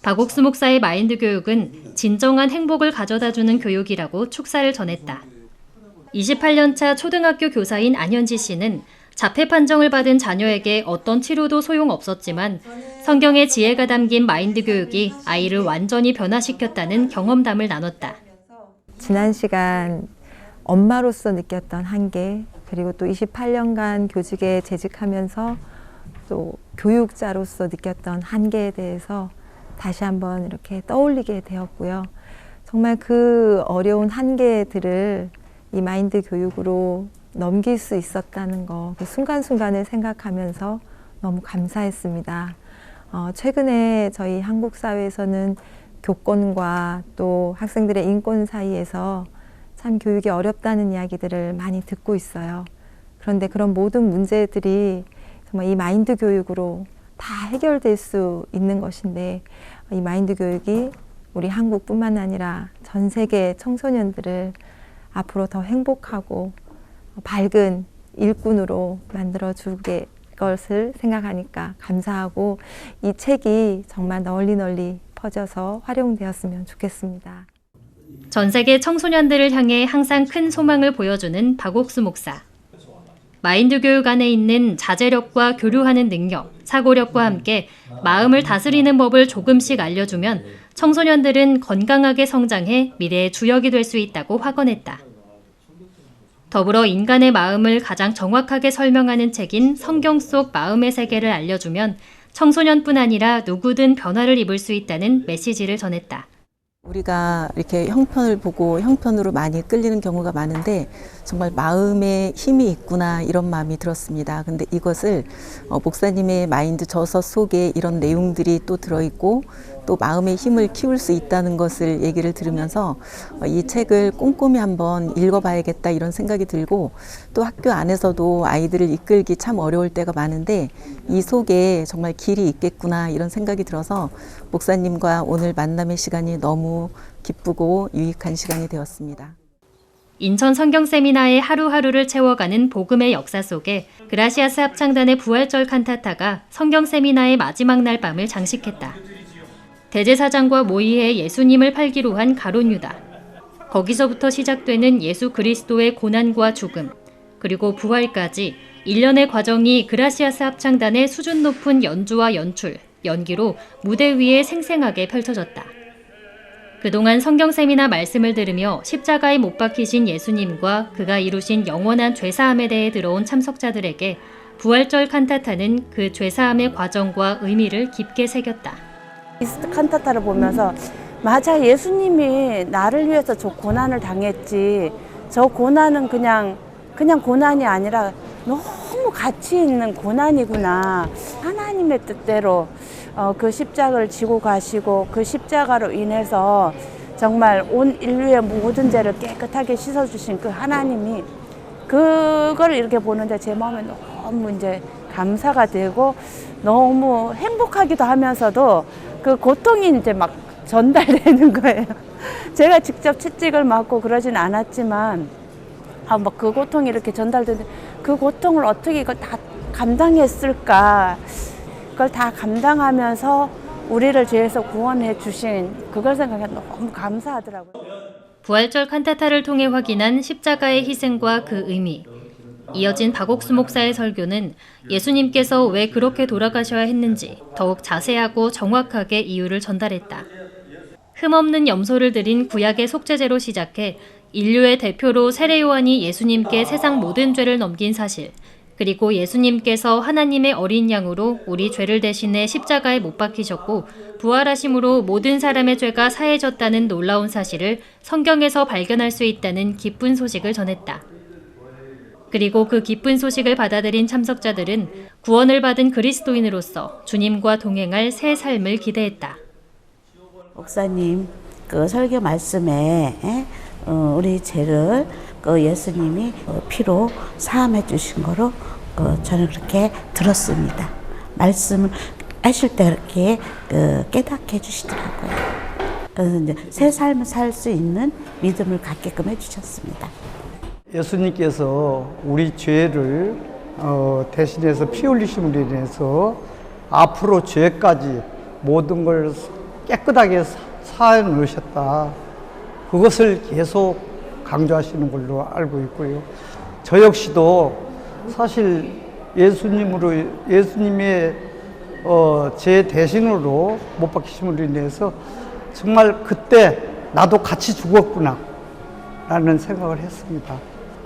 Speaker 4: 박옥수 목사의 마인드 교육은 진정한 행복을 가져다주는 교육이라고 축사를 전했다. 28년차 초등학교 교사인 안현지 씨는 자폐 판정을 받은 자녀에게 어떤 치료도 소용없었지만 성경의 지혜가 담긴 마인드 교육이 아이를 완전히 변화시켰다는 경험담을 나눴다.
Speaker 10: 지난 시간 엄마로서 느꼈던 한계, 그리고 또 28년간 교직에 재직하면서 또 교육자로서 느꼈던 한계에 대해서 다시 한번 이렇게 떠올리게 되었고요. 정말 그 어려운 한계들을 이 마인드 교육으로 넘길 수 있었다는 거, 그 순간순간을 생각하면서 너무 감사했습니다. 최근에 저희 한국 사회에서는 교권과 또 학생들의 인권 사이에서 참 교육이 어렵다는 이야기들을 많이 듣고 있어요. 그런데 그런 모든 문제들이 정말 이 마인드 교육으로 다 해결될 수 있는 것인데, 이 마인드 교육이 우리 한국뿐만 아니라 전 세계 청소년들을 앞으로 더 행복하고 밝은 일꾼으로 만들어주게 것을 생각하니까 감사하고, 이 책이 정말 널리 퍼져서 활용되었으면 좋겠습니다.
Speaker 4: 전 세계 청소년들을 향해 항상 큰 소망을 보여주는 박옥수 목사. 마인드 교육 안에 있는 자제력과 교류하는 능력, 사고력과 함께 마음을 다스리는 법을 조금씩 알려주면 청소년들은 건강하게 성장해 미래의 주역이 될 수 있다고 확언했다. 더불어 인간의 마음을 가장 정확하게 설명하는 책인 성경 속 마음의 세계를 알려주면 청소년뿐 아니라 누구든 변화를 입을 수 있다는 메시지를 전했다.
Speaker 11: 우리가 이렇게 형편을 보고 형편으로 많이 끌리는 경우가 많은데 정말 마음에 힘이 있구나 이런 마음이 들었습니다. 근데 이것을 목사님의 마인드 저서 속에 이런 내용들이 또 들어있고 또 마음의 힘을 키울 수 있다는 것을 얘기를 들으면서 이 책을 꼼꼼히 한번 읽어봐야겠다 이런 생각이 들고, 또 학교 안에서도 아이들을 이끌기 참 어려울 때가 많은데 이 속에 정말 길이 있겠구나 이런 생각이 들어서 목사님과 오늘 만남의 시간이 너무 기쁘고 유익한 시간이 되었습니다.
Speaker 4: 인천 성경 세미나의 하루하루를 채워가는 복음의 역사 속에 그라시아스 합창단의 부활절 칸타타가 성경 세미나의 마지막 날 밤을 장식했다. 대제사장과 모의해 예수님을 팔기로 한 가룟 유다. 거기서부터 시작되는 예수 그리스도의 고난과 죽음, 그리고 부활까지 일련의 과정이 그라시아스 합창단의 수준 높은 연주와 연출, 연기로 무대 위에 생생하게 펼쳐졌다. 그동안 성경 세미나 말씀을 들으며 십자가에 못 박히신 예수님과 그가 이루신 영원한 죄사함에 대해 들어온 참석자들에게 부활절 칸타타는 그 죄사함의 과정과 의미를 깊게 새겼다.
Speaker 12: 이 칸타타를 보면서 맞아, 예수님이 나를 위해서 저 고난을 당했지, 저 고난은 그냥 고난이 아니라 너무 가치 있는 고난이구나. 하나님의 뜻대로 그 십자가를 지고 가시고 그 십자가로 인해서 정말 온 인류의 모든 죄를 깨끗하게 씻어주신 그 하나님이, 그걸 이렇게 보는데 제 마음에 너무 이제 감사가 되고 너무 행복하기도 하면서도 그 고통이 이제 막 전달되는 거예요. 제가 직접 채찍을 맞고 그러진 않았지만 막 그 고통이 이렇게 전달되는데 그 고통을 어떻게 이걸 다 감당했을까? 그걸 다 감당하면서 우리를 죄에서 구원해 주신 그걸 생각해 너무 감사하더라고요.
Speaker 4: 부활절 칸타타를 통해 확인한 십자가의 희생과 그 의미. 이어진 박옥수 목사의 설교는 예수님께서 왜 그렇게 돌아가셔야 했는지 더욱 자세하고 정확하게 이유를 전달했다. 흠없는 염소를 드린 구약의 속죄제로 시작해 인류의 대표로 세례 요한이 예수님께 세상 모든 죄를 넘긴 사실, 그리고 예수님께서 하나님의 어린 양으로 우리 죄를 대신해 십자가에 못 박히셨고 부활하심으로 모든 사람의 죄가 사해졌다는 놀라운 사실을 성경에서 발견할 수 있다는 기쁜 소식을 전했다. 그리고 그 기쁜 소식을 받아들인 참석자들은 구원을 받은 그리스도인으로서 주님과 동행할 새 삶을 기대했다.
Speaker 13: 목사님 그 설교 말씀에 우리 죄를 그 예수님이 피로 사함해 주신 거로 저는 그렇게 들었습니다. 말씀을 하실 때 그렇게 깨닫게 해주시더라고요. 그래서 이제 새 삶을 살 수 있는 믿음을 갖게끔 해주셨습니다.
Speaker 14: 예수님께서 우리 죄를 대신해서 피 흘리심으로 인해서 앞으로 죄까지 모든 걸 깨끗하게 사해 놓으셨다. 그것을 계속 강조하시는 걸로 알고 있고요. 저 역시도 사실 예수님의 제 대신으로 못 박히심으로 인해서 정말 그때 나도 같이 죽었구나 라는 생각을 했습니다.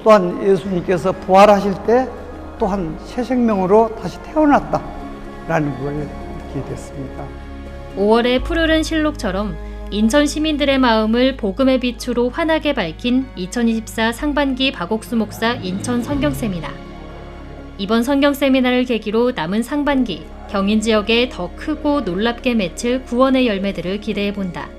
Speaker 14: 또한 예수님께서 부활하실 때 또한 새 생명으로 다시 태어났다 라는 걸 느끼게 됐습니다.
Speaker 4: 5월의 푸르른 실록처럼 인천 시민들의 마음을 복음의 빛으로 환하게 밝힌 2024 상반기 박옥수 목사 인천 성경 세미나. 이번 성경 세미나를 계기로 남은 상반기 경인 지역에 더 크고 놀랍게 맺힐 구원의 열매들을 기대해 본다.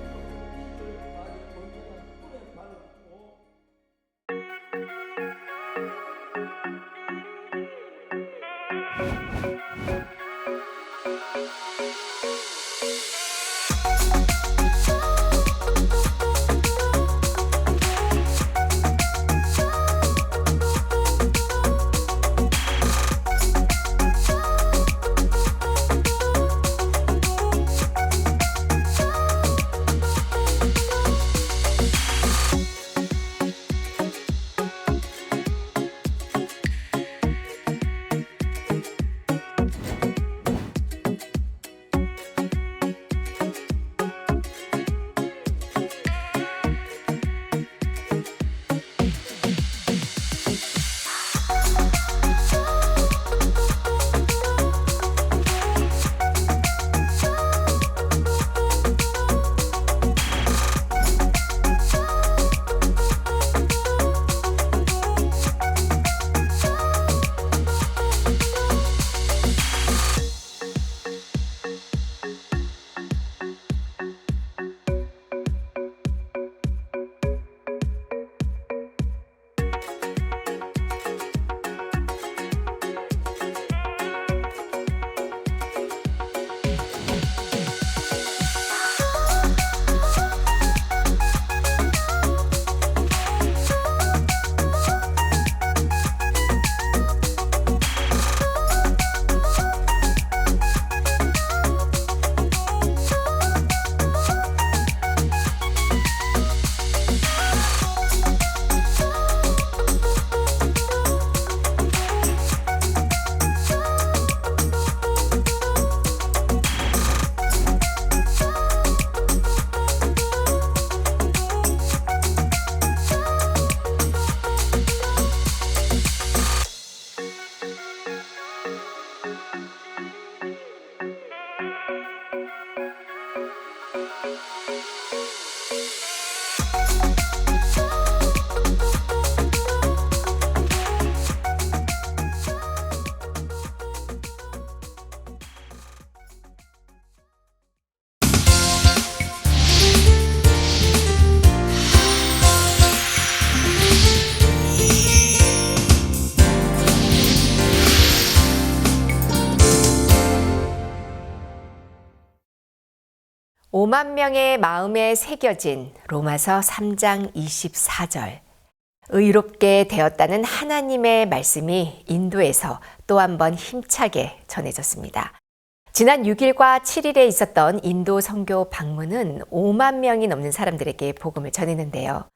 Speaker 2: (5만) 명의 마음에 새겨진 로마서 3장 24절. 의롭게 되었다는 하나님의 말씀이 인도에서 또 한 번 힘차게 전해졌습니다. 지난 6일과 7일에 있었던 인도 선교 방문은 5만 명이 넘는 사람들에게 복음을 전했는데요.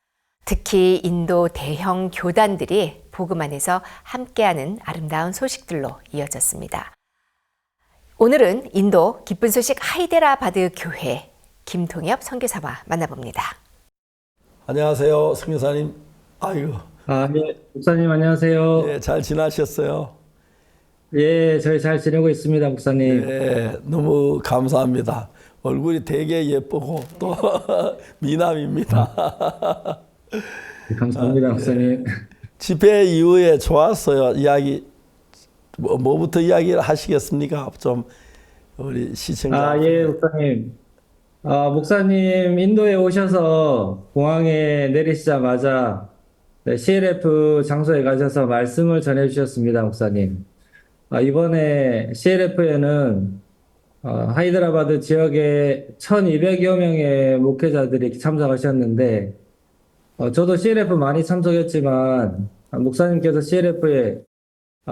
Speaker 2: 특히 인도 대형 교단들이 복음 안에서 함께하는 아름다운 소식들로 이어졌습니다. 오늘은 인도 기쁜 소식 하이데라바드 교회 김통엽 선교사와 만나봅니다.
Speaker 1: 안녕하세요, 선교사님. 아이고.
Speaker 15: 네, 목사님 안녕하세요.
Speaker 1: 네, 잘 지나셨어요?
Speaker 15: 예, 저희 잘 지내고 있습니다, 목사님.
Speaker 1: 네, 너무 감사합니다. 얼굴이 되게 예쁘고 또 미남입니다.
Speaker 15: 감사합니다, 목사님.
Speaker 1: 집회 이후에 좋았어요. 이야기 뭐부터 이야기를 하시겠습니까? 좀 우리 시청자.
Speaker 15: 예, 목사님. 목사님 인도에 오셔서 공항에 내리시자마자 CLF 장소에 가셔서 말씀을 전해 주셨습니다, 목사님. 이번에 CLF에는 하이드라바드 지역에 1200여 명의 목회자들이 참석하셨는데, 저도 CLF 많이 참석했지만 목사님께서 CLF에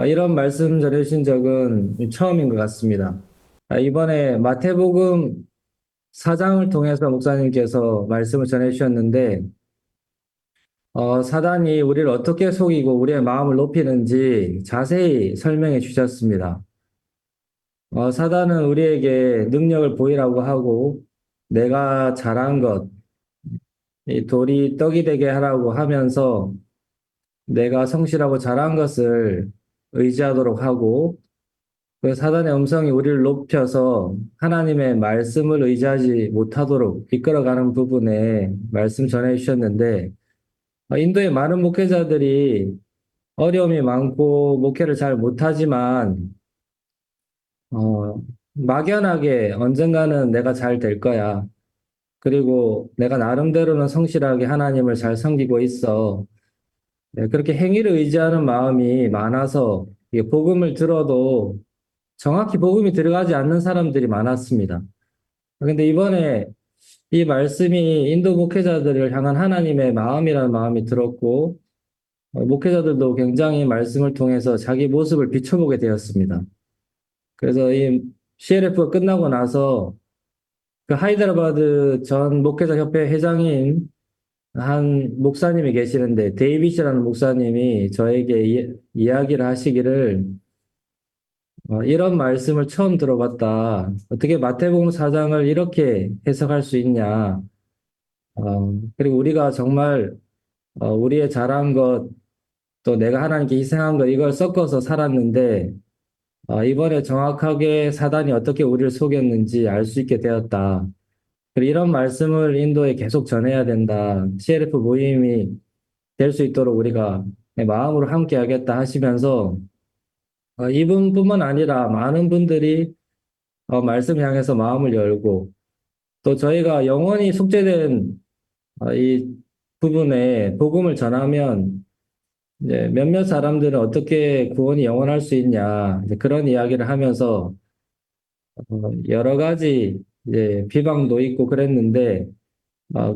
Speaker 15: 이런 말씀 전해주신 적은 처음인 것 같습니다. 이번에 마태복음 4장을 통해서 목사님께서 말씀을 전해주셨는데, 사단이 우리를 어떻게 속이고 우리의 마음을 높이는지 자세히 설명해 주셨습니다. 사단은 우리에게 능력을 보이라고 하고, 내가 잘한 것, 이 돌이 떡이 되게 하라고 하면서 내가 성실하고 잘한 것을 의지하도록 하고, 그 사단의 음성이 우리를 높여서 하나님의 말씀을 의지하지 못하도록 이끌어가는 부분에 말씀 전해 주셨는데, 인도의 많은 목회자들이 어려움이 많고 목회를 잘 못하지만 막연하게 언젠가는 내가 잘 될 거야. 그리고 내가 나름대로는 성실하게 하나님을 잘 섬기고 있어. 네, 그렇게 행위를 의지하는 마음이 많아서 이게 복음을 들어도 정확히 복음이 들어가지 않는 사람들이 많았습니다. 그런데 이번에 이 말씀이 인도 목회자들을 향한 하나님의 마음이라는 마음이 들었고, 목회자들도 굉장히 말씀을 통해서 자기 모습을 비춰보게 되었습니다. 그래서 이 CLF가 끝나고 나서 그 하이드라바드 전 목회자 협회 회장인 한 목사님이 계시는데, 데이빗이라는 목사님이 저에게 이야기를 하시기를, 이런 말씀을 처음 들어봤다. 어떻게 마태복음 4장을 이렇게 해석할 수 있냐. 그리고 우리가 정말 우리의 잘한 것, 또 내가 하나님께 희생한 것, 이걸 섞어서 살았는데, 이번에 정확하게 사단이 어떻게 우리를 속였는지 알 수 있게 되었다. 그리고 이런 말씀을 인도에 계속 전해야 된다. CLF 모임이 될 수 있도록 우리가 마음으로 함께 하겠다 하시면서, 이분뿐만 아니라 많은 분들이 말씀 향해서 마음을 열고, 또 저희가 영원히 속죄된 이 부분에 복음을 전하면 이제 몇몇 사람들은 어떻게 구원이 영원할 수 있냐, 이제 그런 이야기를 하면서 여러 가지 이제 비방도 있고 그랬는데,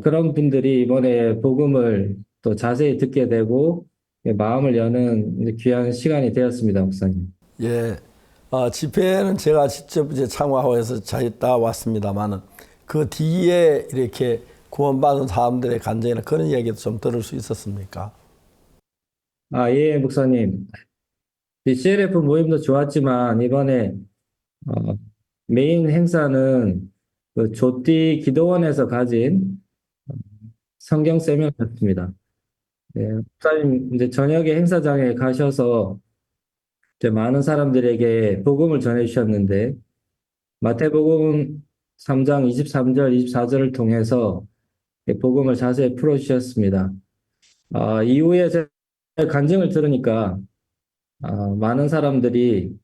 Speaker 15: 그런 분들이 이번에 복음을 또 자세히 듣게 되고 마음을 여는 이제 귀한 시간이 되었습니다, 목사님.
Speaker 1: 예, 집회는 제가 직접 이제 참가해서 잘 따왔습니다만은 그 뒤에 이렇게 구원받은 사람들의 간증이나 그런 얘기도 좀 들을 수 있었습니까?
Speaker 15: 예, 목사님. 이 CLF 모임도 좋았지만 이번에 메인 행사는 그 조띠 기도원에서 가진 성경 세미나였습니다. 네, 목사님 이제 저녁에 행사장에 가셔서 이제 많은 사람들에게 복음을 전해 주셨는데, 마태복음 3장 23절, 24절을 통해서 복음을 자세히 풀어 주셨습니다. 이후에 제가 간증을 들으니까 많은 사람들이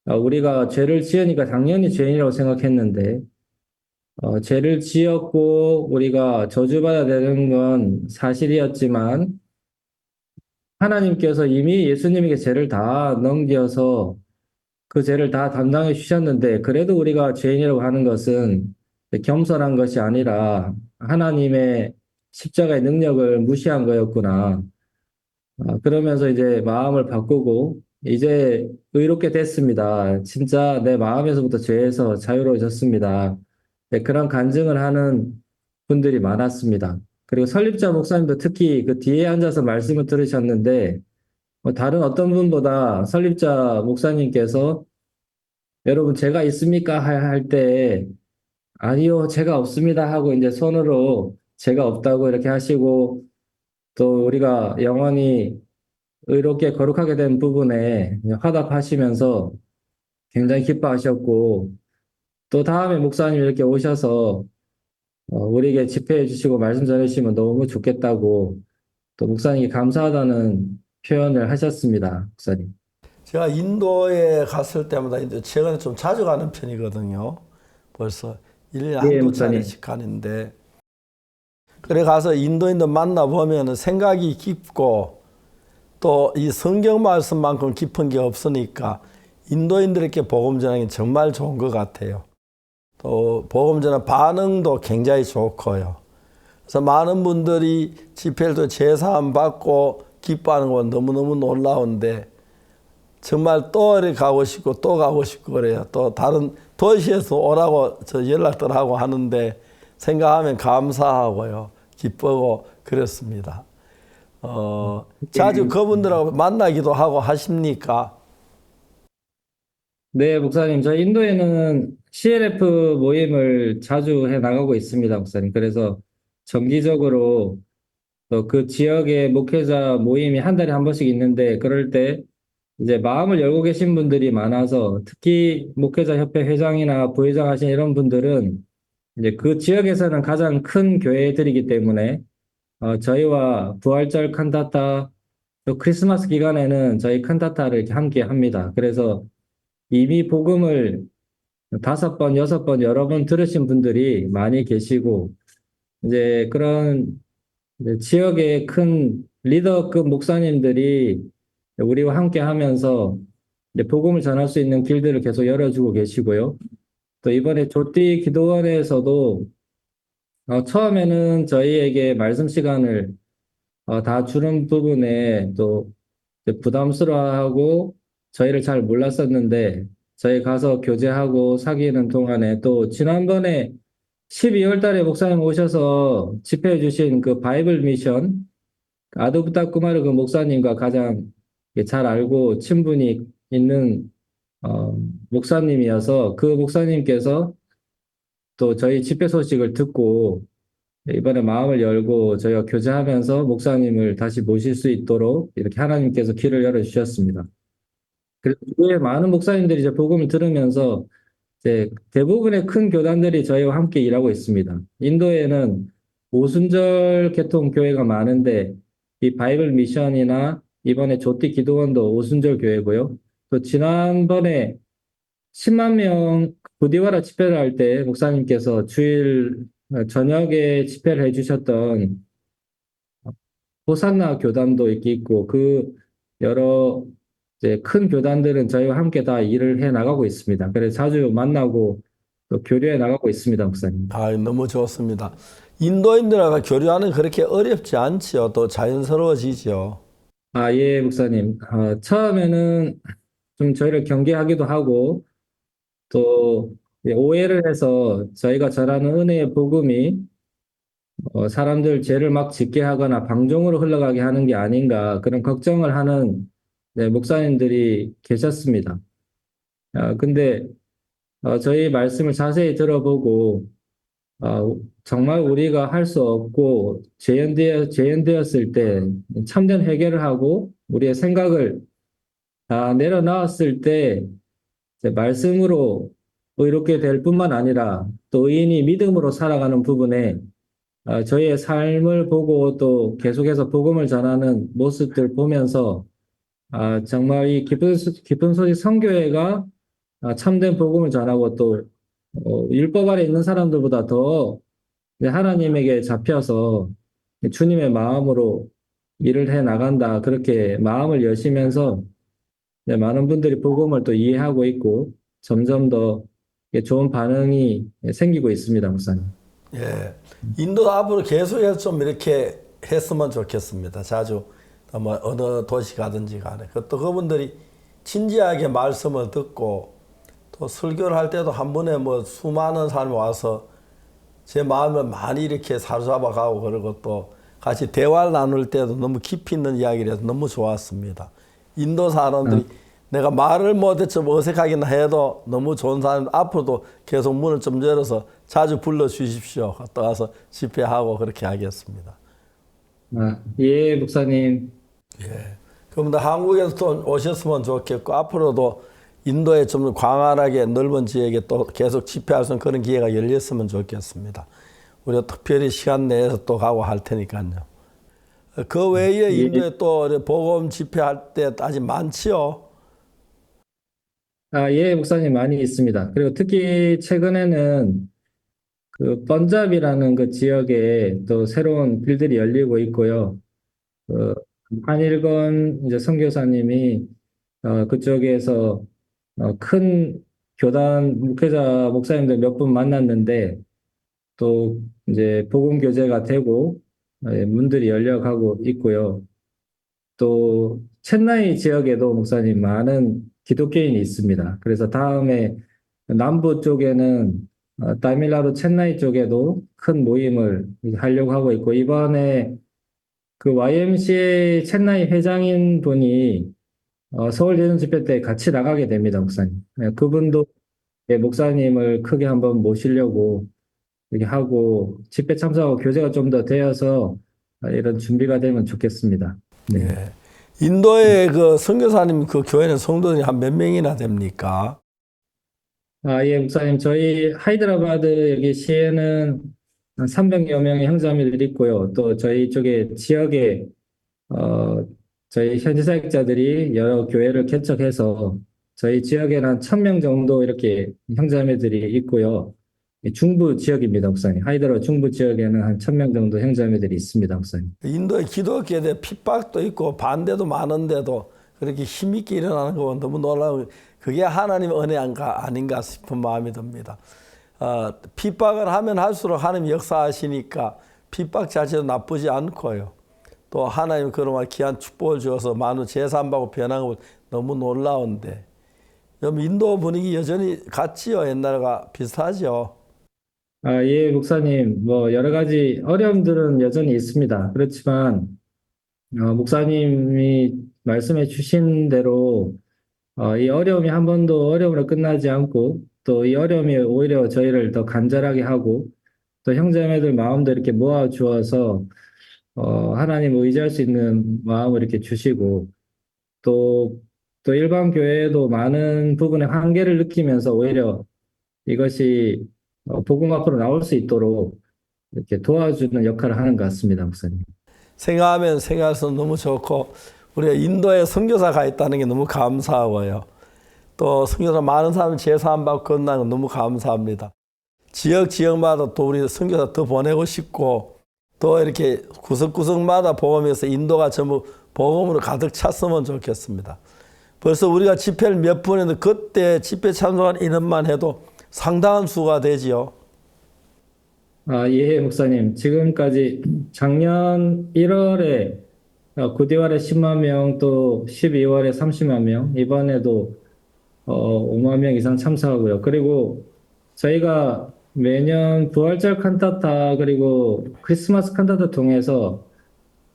Speaker 15: 우리가 죄를 지으니까 당연히 죄인이라고 생각했는데, 죄를 지었고 우리가 저주받아야 되는 건 사실이었지만 하나님께서 이미 예수님에게 죄를 다 넘겨서 그 죄를 다 담당해 주셨는데, 그래도 우리가 죄인이라고 하는 것은 겸손한 것이 아니라 하나님의 십자가의 능력을 무시한 거였구나. 그러면서 이제 마음을 바꾸고 이제 의롭게 됐습니다. 진짜 내 마음에서부터 죄에서 자유로워졌습니다. 네, 그런 간증을 하는 분들이 많았습니다. 그리고 설립자 목사님도 특히 그 뒤에 앉아서 말씀을 들으셨는데, 다른 어떤 분보다 설립자 목사님께서 여러분 죄가 있습니까? 할 때 아니요, 죄가 없습니다 하고 이제 손으로 죄가 없다고 이렇게 하시고, 또 우리가 영원히 의롭게 거룩하게 된 부분에 화답하시면서 굉장히 기뻐하셨고, 또 다음에 목사님 이렇게 오셔서 우리에게 집회해 주시고 말씀 전해주시면 너무 좋겠다고 또 목사님께 감사하다는 표현을 하셨습니다, 목사님.
Speaker 1: 제가 인도에 갔을 때마다 이제 최근에 좀 자주 가는 편이거든요. 벌써 1년에 한두 차례씩 가는데, 그래 가서 인도인들 만나보면 생각이 깊고 또 이 성경 말씀만큼 깊은 게 없으니까 인도인들에게 복음 전하기 정말 좋은 것 같아요. 또 복음 전하는 반응도 굉장히 좋고요. 그래서 많은 분들이 집회를 또 제사함 받고 기뻐하는 건 너무너무 놀라운데, 정말 또 이렇게 가고 싶고 또 가고 싶고 그래요. 또 다른 도시에서 오라고 저 연락들 하고 하는데 생각하면 감사하고요. 기쁘고 그렇습니다. 자주 그분들하고 만나기도 하고 하십니까?
Speaker 15: 네, 목사님. 저희 인도에는 CLF 모임을 자주 해 나가고 있습니다, 목사님. 그래서 정기적으로 또 그 지역의 목회자 모임이 한 달에 한 번씩 있는데 그럴 때 이제 마음을 열고 계신 분들이 많아서 특히 목회자협회 회장이나 부회장 하신 이런 분들은 이제 그 지역에서는 가장 큰 교회들이기 때문에 저희와 부활절 칸타타 또 크리스마스 기간에는 저희 칸타타를 이렇게 함께 합니다. 그래서 이미 복음을 5번, 6번 여러 번 들으신 분들이 많이 계시고 이제 그런 이제 지역의 큰 리더급 목사님들이 우리와 함께 하면서 이제 복음을 전할 수 있는 길들을 계속 열어주고 계시고요. 또 이번에 조띠 기도원에서도 처음에는 저희에게 말씀 시간을 다 주는 부분에 또 부담스러워하고 저희를 잘 몰랐었는데 저희 가서 교제하고 사귀는 동안에 또 지난번에 12월 달에 목사님 오셔서 집회해 주신 그 바이블 미션 아두부타 쿠마르 그 목사님과 가장 잘 알고 친분이 있는 목사님이어서 그 목사님께서 또 저희 집회 소식을 듣고 이번에 마음을 열고 저희가 교제하면서 목사님을 다시 모실 수 있도록 이렇게 하나님께서 길을 열어주셨습니다. 그래서 주위에 많은 목사님들이 이제 복음을 들으면서 이제 대부분의 큰 교단들이 저희와 함께 일하고 있습니다. 인도에는 오순절 개통 교회가 많은데 이 바이블 미션이나 이번에 조띠 기도원도 오순절 교회고요. 또 지난번에 10만 명 부디와라 집회를 할 때 목사님께서 주일 저녁에 집회를 해주셨던 호산나 교단도 있고 그 여러 이제 큰 교단들은 저희와 함께 다 일을 해 나가고 있습니다. 그래서 자주 만나고 또 교류해 나가고 있습니다, 목사님.
Speaker 1: 너무 좋습니다. 인도인들하고 교류하는 그렇게 어렵지 않지요. 또 자연스러워지죠.
Speaker 15: 예, 목사님. 처음에는 좀 저희를 경계하기도 하고 또 오해를 해서 저희가 전하는 은혜의 복음이 사람들 죄를 막 짓게 하거나 방종으로 흘러가게 하는 게 아닌가 그런 걱정을 하는 목사님들이 계셨습니다. 근데 저희 말씀을 자세히 들어보고 정말 우리가 할 수 없고 재현되었을 때 참된 회개를 하고 우리의 생각을 다 내려놓았을 때 말씀으로 의롭게 될 뿐만 아니라 또 의인이 믿음으로 살아가는 부분에 저희의 삶을 보고 또 계속해서 복음을 전하는 모습들 보면서 정말 이 기쁜 소식 선교회가 참된 복음을 전하고 또 율법 아래 있는 사람들보다 더 하나님에게 잡혀서 주님의 마음으로 일을 해 나간다. 그렇게 마음을 여시면서 많은 분들이 복음을 또 이해하고 있고 점점 더 좋은 반응이 생기고 있습니다, 목사님.
Speaker 1: 예, 인도 앞으로 계속해서 좀 이렇게 했으면 좋겠습니다. 자주 뭐 어느 도시 가든지 간에 또 그분들이 진지하게 말씀을 듣고 또 설교를 할 때도 한 번에 뭐 수많은 사람이 와서 제 마음을 많이 이렇게 사로잡아 가고 그러고 또 같이 대화를 나눌 때도 너무 깊이 있는 이야기를 해서 너무 좋았습니다. 인도 사람들이 내가 말을 못해 좀 어색하긴 해도 너무 좋은 사람 앞으로도 계속 문을 좀 열어서 자주 불러주십시오. 갔다 가서 집회하고 그렇게 하겠습니다.
Speaker 15: 예, 목사님.
Speaker 1: 예. 그럼 한국에서 또 오셨으면 좋겠고 앞으로도 인도에 좀 광활하게 넓은 지역에 또 계속 집회할 수 있는 그런 기회가 열렸으면 좋겠습니다. 우리가 특별히 시간 내서 또 가고 할 테니까요. 그 외에 인도에 또 복음 집회할 때 아직 많지요?
Speaker 15: 예, 목사님 많이 있습니다. 그리고 특히 최근에는 그 번잡이라는 그 지역에 또 새로운 길들이 열리고 있고요. 한일건 이제 선교사님이 그쪽에서 큰 교단 목회자 목사님들 몇 분 만났는데 또 이제 복음 교제가 되고 문들이 열려가고 있고요. 또 첸나이 지역에도 목사님 많은 기독교인이 있습니다. 그래서 다음에 남부 쪽에는 타밀나루 첸나이 쪽에도 큰 모임을 하려고 하고 있고, 이번에 그 YMCA 첸나이 회장인 분이 서울 예전 집회 때 같이 나가게 됩니다, 목사님. 그분도 목사님을 크게 한번 모시려고 이렇게 하고 집회 참석하고 교제가 좀 더 되어서 이런 준비가 되면 좋겠습니다. 네.
Speaker 1: 예. 인도의 그 선교사님 그 교회는 성도들이 한 몇 명이나 됩니까?
Speaker 15: 예, 목사님. 저희 하이드라바드 여기 시에는 한 300여 명의 형제자매들이 있고요. 또 저희 쪽에 지역에, 저희 현지 사역자들이 여러 교회를 개척해서 저희 지역에는 한 1000명 정도 이렇게 형제자매들이 있고요. 중부 지역입니다, 목사님. 하이드라바드 중부 지역에는 한 1000명 정도 형제자매들이 있습니다, 목사님.
Speaker 1: 인도의 기독교에 대해 핍박도 있고 반대도 많은데도 그렇게 힘있게 일어나는 거 너무 놀라워. 그게 하나님의 은혜인가 아닌가 싶은 마음이 듭니다. 핍박을 하면 할수록 하나님이 역사하시니까 핍박 자체도 나쁘지 않고요. 또 하나님 그런 귀한 축복을 주어서 많은 제산받고 변한 거 너무 놀라운데, 인도 분위기 여전히 같지요? 옛날과 비슷하죠?
Speaker 15: 예, 목사님. 뭐 여러 가지 어려움들은 여전히 있습니다. 그렇지만 목사님이 말씀해 주신 대로 이 어려움이 한 번도 어려움으로 끝나지 않고, 또 이 어려움이 오히려 저희를 더 간절하게 하고, 또 형제자매들 마음도 이렇게 모아 주어서 하나님을 의지할 수 있는 마음을 이렇게 주시고, 또 일반 교회에도 많은 부분에 한계를 느끼면서 오히려 이것이 복음 앞으로 나올 수 있도록 이렇게 도와주는 역할을 하는 것 같습니다, 목사님.
Speaker 1: 생각하면 생각할수록 너무 좋고, 우리가 인도에 선교사가 있다는 게 너무 감사하고요. 또 선교사 많은 사람이 제사함받고 건너는 건 너무 감사합니다. 지역마다 또 우리 선교사 더 보내고 싶고, 또 이렇게 구석구석마다 복음에서 인도가 전부 복음으로 가득 찼으면 좋겠습니다. 벌써 우리가 집회를 몇 번 했는데 그때 집회 참석한 인원만 해도 상당한 수가 되지요.
Speaker 15: 예, 목사님. 지금까지 작년 1월에 9개월에 10만 명, 또 12월에 30만 명, 이번에도 5만 명 이상 참석하고요. 그리고 저희가 매년 부활절 칸타타 그리고 크리스마스 칸타타 통해서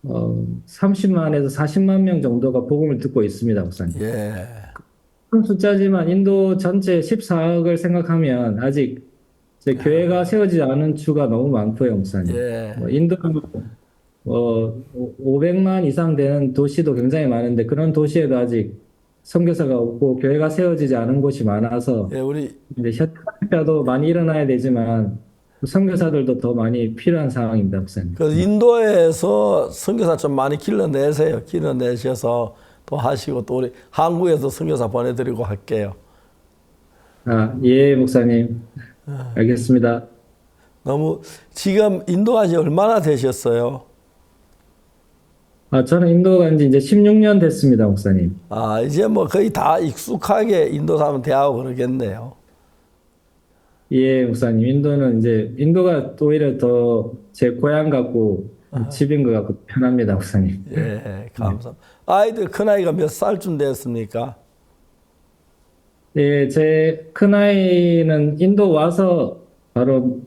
Speaker 15: 30만에서 40만 명 정도가 복음을 듣고 있습니다, 목사님.
Speaker 1: 예.
Speaker 15: 큰 숫자지만 인도 전체 14억을 생각하면 아직 교회가 세워지지 않은 주가 너무 많고요, 목사님.
Speaker 1: 예.
Speaker 15: 인도 500만 이상 되는 도시도 굉장히 많은데 그런 도시에도 아직 선교사가 없고 교회가 세워지지 않은 곳이 많아서 이제 셔틀도 많이 일어나야 되지만 선교사들도 더 많이 필요한 상황입니다, 목사님.
Speaker 1: 그래서 인도에서 선교사 좀 많이 길러내세요. 길러내셔서 또 하시고, 또 우리 한국에서 선교사 보내드리고 할게요.
Speaker 15: 예, 목사님. 알겠습니다.
Speaker 1: 너무 지금 인도 간지 얼마나 되셨어요?
Speaker 15: 저는 인도 간지 이제 16년 됐습니다, 목사님.
Speaker 1: 이제 뭐 거의 다 익숙하게 인도 사람 대하고 그러겠네요.
Speaker 15: 예, 목사님. 인도가 오히려 더 제 고향 같고 집인 것 같고 편합니다, 목사님.
Speaker 1: 예, 감사합니다. 아이들 큰아이가 몇 살쯤 됐습니까?
Speaker 15: 예, 제 큰아이는 인도 와서 바로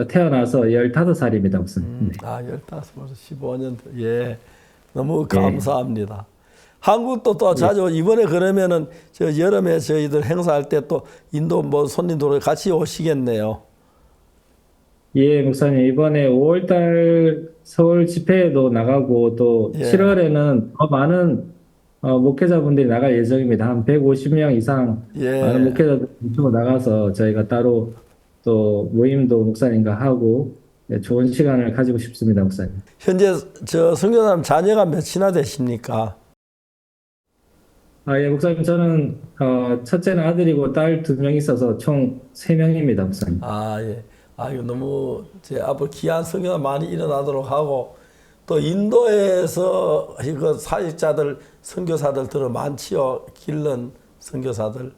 Speaker 15: 태어나서 15살입니다, 목사님.
Speaker 1: 15, 벌써 15년. 예, 너무 감사합니다. 한국도 또 자주 이번에 그러면은 여름에 저희들 행사할 때 또 인도 뭐 손님들 같이 오시겠네요.
Speaker 15: 예, 목사님. 이번에 5월달 서울 집회에도 나가고 또 7월에는 더 많은 목회자분들이 나갈 예정입니다. 한 150명 이상 많은 목회자들이 나가서 저희가 따로 또 모임도 목사님과 하고 좋은 시간을 가지고 싶습니다, 목사님.
Speaker 1: 현재 선교사님 자녀가 몇이나 되십니까?
Speaker 15: 예, 목사님. 저는 첫째는 아들이고 딸 2명 있어서 총 3명입니다, 목사님.
Speaker 1: 예. 이거 너무 앞으로 귀한 선교사 많이 일어나도록 하고, 또 인도에서 그 사역자들, 선교사들 들어 많지요. 길른 선교사들,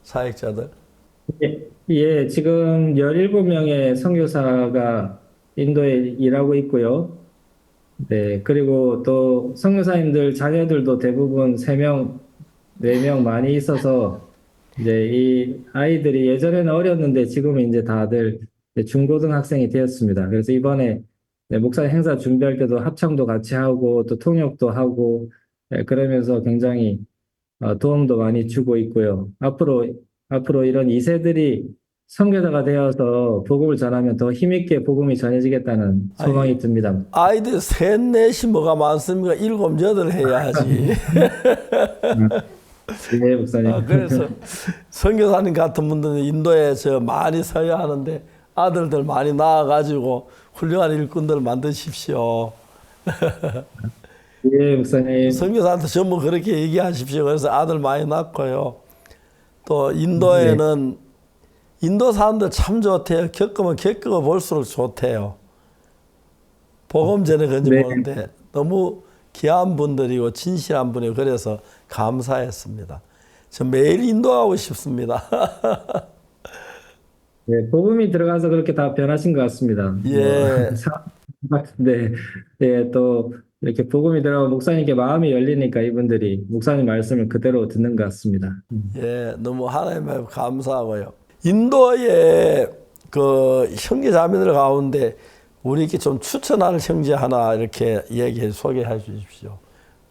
Speaker 1: 사역자들.
Speaker 15: 예, 지금 17명의 선교사가 인도에 일하고 있고요. 네, 그리고 또 선교사님들 자녀들도 대부분 3명, 4명 많이 있어서 이제 이 아이들이 예전에는 어렸는데 지금은 이제 다들 이제 중고등학생이 되었습니다. 그래서 이번에 네, 목사 행사 준비할 때도 합창도 같이 하고 또 통역도 하고 그러면서 굉장히 도움도 많이 주고 있고요. 앞으로 이런 2세들이 선교사가 되어서 복음을 전하면 더 힘있게 복음이 전해지겠다는 소망이 듭니다.
Speaker 1: 아이들 셋, 넷이 뭐가 많습니까? 7, 8 해야지.
Speaker 15: 네, 목사님.
Speaker 1: 그래서 선교사님 같은 분들은 인도에 많이 서야 하는데 아들들 많이 낳아가지고 훌륭한 일꾼들 만드십시오.
Speaker 15: 네, 목사님.
Speaker 1: 선교사한테 전부 그렇게 얘기하십시오. 그래서 아들 많이 낳고요. 또 인도에는 인도 사람들 참 좋대요. 겪으면 겪어 볼수록 좋대요. 복음 전에 그런지 모르는데 너무 귀한 분들이고 진실한 분이고 그래서 감사했습니다. 저 매일 인도하고 싶습니다.
Speaker 15: 네, 복음이 들어가서 그렇게 다 변하신 것 같습니다.
Speaker 1: 예.
Speaker 15: 네, 예, 또 이렇게 복음이 들어가고 목사님께 마음이 열리니까 이분들이 목사님 말씀을 그대로 듣는 것 같습니다.
Speaker 1: 예, 너무 하나님에 감사하고요. 인도의 그 형제 자매들 가운데 우리에게 좀 추천할 형제 하나 이렇게 소개해 주십시오.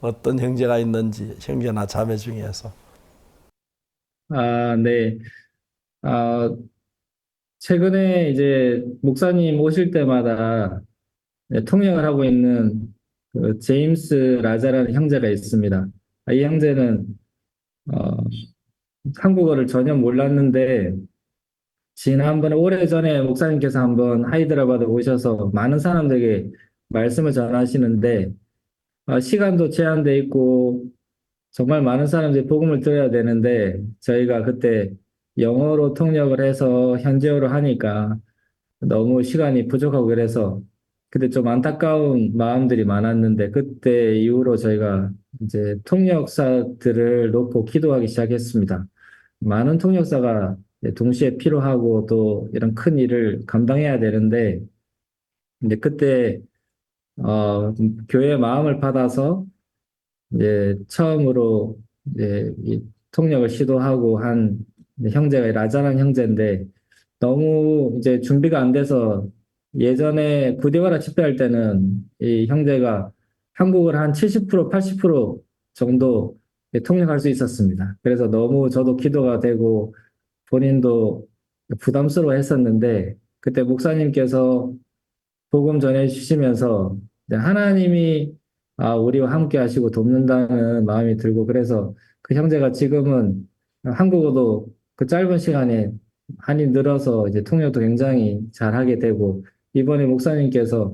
Speaker 1: 어떤 형제가 있는지 형제나 자매 중에서.
Speaker 15: 네. 최근에 이제 목사님 오실 때마다 통역을 하고 있는 그 제임스 라자라는 형제가 있습니다. 이 형제는 한국어를 전혀 몰랐는데 지난번에 오래전에 목사님께서 한번 하이드라바드 오셔서 많은 사람들에게 말씀을 전하시는데 시간도 제한돼 있고 정말 많은 사람들이 복음을 들어야 되는데 저희가 그때 영어로 통역을 해서 현지어로 하니까 너무 시간이 부족하고 그래서 그때 좀 안타까운 마음들이 많았는데 그때 이후로 저희가 이제 통역사들을 놓고 기도하기 시작했습니다. 많은 통역사가 동시에 필요하고 또 이런 큰 일을 감당해야 되는데 이제 그때 교회의 마음을 받아서 이제 처음으로 이제 이 통역을 시도하고 한 형제가 라자란 형제인데 너무 이제 준비가 안 돼서 예전에 구디와라 집회할 때는 이 형제가 한국을 한 70%, 80% 정도 통역할 수 있었습니다. 그래서 너무 저도 기도가 되고 본인도 부담스러워 했었는데 그때 목사님께서 복음 전해 주시면서 하나님이 우리와 함께 하시고 돕는다는 마음이 들고 그래서 그 형제가 지금은 한국어도 그 짧은 시간에 많이 늘어서 이제 통역도 굉장히 잘하게 되고 이번에 목사님께서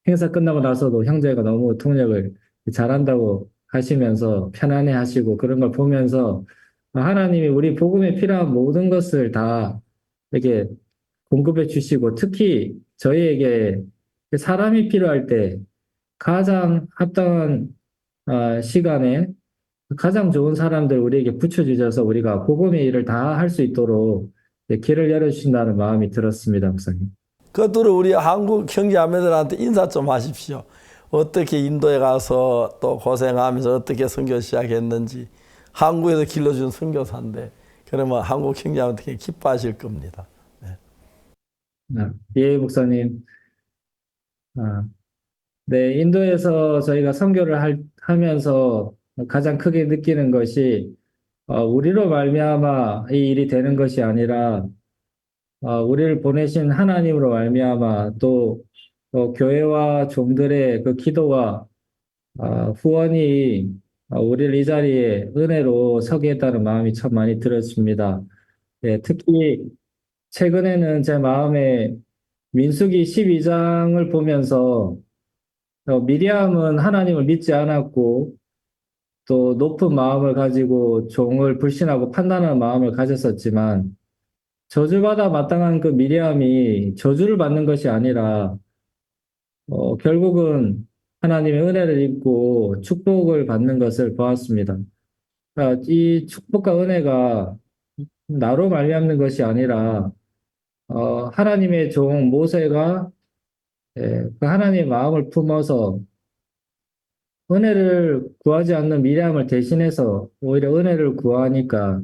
Speaker 15: 행사 끝나고 나서도 형제가 너무 통역을 잘한다고 하시면서 편안해 하시고 그런 걸 보면서 하나님이 우리 복음에 필요한 모든 것을 다 이렇게 공급해 주시고 특히 저희에게 사람이 필요할 때 가장 합당한 시간에 가장 좋은 사람들 우리에게 붙여주셔서 우리가 복음의 일을 다 할 수 있도록 길을 열어주신다는 마음이 들었습니다, 목사님.
Speaker 1: 그것들을 우리 한국 형제자매들한테 인사 좀 하십시오. 어떻게 인도에 가서 또 고생하면서 어떻게 선교 시작했는지 한국에서 길러준 선교사인데 그러면 한국 형제자매한테 기뻐하실 겁니다. 네.
Speaker 15: 예, 목사님. 네, 인도에서 저희가 선교를 하면서 가장 크게 느끼는 것이 우리로 말미암아 이 일이 되는 것이 아니라 우리를 보내신 하나님으로 말미암아 또 교회와 종들의 그 기도와 후원이 우리를 이 자리에 은혜로 서게 했다는 마음이 참 많이 들었습니다. 네, 특히 최근에는 제 마음에 민수기 12장을 보면서 미리암은 하나님을 믿지 않았고 또 높은 마음을 가지고 종을 불신하고 판단하는 마음을 가졌었지만 저주받아 마땅한 그 미리암이 저주를 받는 것이 아니라 결국은 하나님의 은혜를 입고 축복을 받는 것을 보았습니다. 그러니까 이 축복과 은혜가 나로 말미암는 것이 아니라 하나님의 종 모세가 그 하나님의 마음을 품어서 은혜를 구하지 않는 미리암을 대신해서 오히려 은혜를 구하니까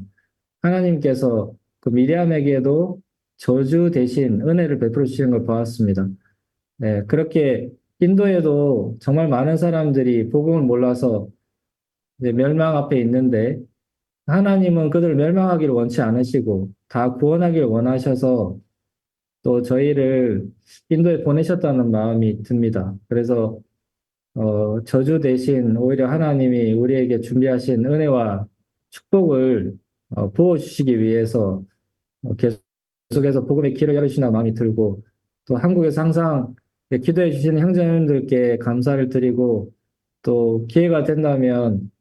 Speaker 15: 하나님께서 그 미리암에게도 저주 대신 은혜를 베풀어 주시는 걸 보았습니다. 네, 그렇게 인도에도 정말 많은 사람들이 복음을 몰라서 이제 멸망 앞에 있는데 하나님은 그들을 멸망하기를 원치 않으시고 다 구원하기를 원하셔서 또 저희를 인도에 보내셨다는 마음이 듭니다. 그래서 저주 대신 오히려 하나님이 우리에게 준비하신 은혜와 축복을 부어주시기 위해서 계속해서 복음의 길을 열어주시는 마음이 들고 또 한국에서 항상 기도해 주시는 형제님들께 감사를 드리고 또 기회가 된다면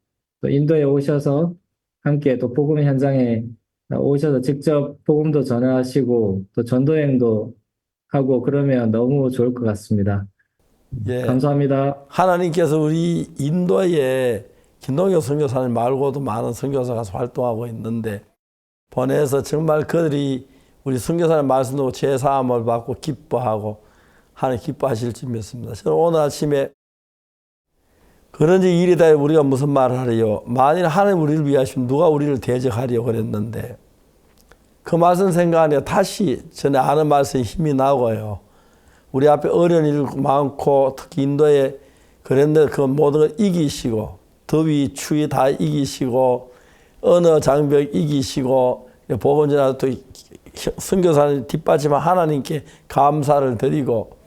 Speaker 15: 또 인도에 오셔서 함께 또 복음의 현장에 오셔서 직접 복음도 전하시고 또 전도행도 하고 그러면 너무 좋을 것 같습니다.
Speaker 1: 예.
Speaker 15: 감사합니다.
Speaker 1: 하나님께서 우리 인도에 김동혁 선교사님 말고도 많은 선교사가 활동하고 있는데 보내서 정말 그들이 우리 선교사님 말씀 듣고 제사함을 받고 기뻐하고 하나님 기뻐하실지 믿습니다. 저는 오늘 아침에 그런지 일이다 우리가 무슨 말을 하리요. 만일 하나님 우리를 위하시면 누가 우리를 대적하리요 그랬는데 그 말씀 생각하니 다시 전에 아는 말씀에 힘이 나고요. 우리 앞에 어려운 일 많고 특히 인도에 그랬는데 그 모든 걸 이기시고 더위 추위 다 이기시고 언어 장벽 이기시고 복음 전하고 또 선교사님 뒷받침한 하나님께 감사를 드리고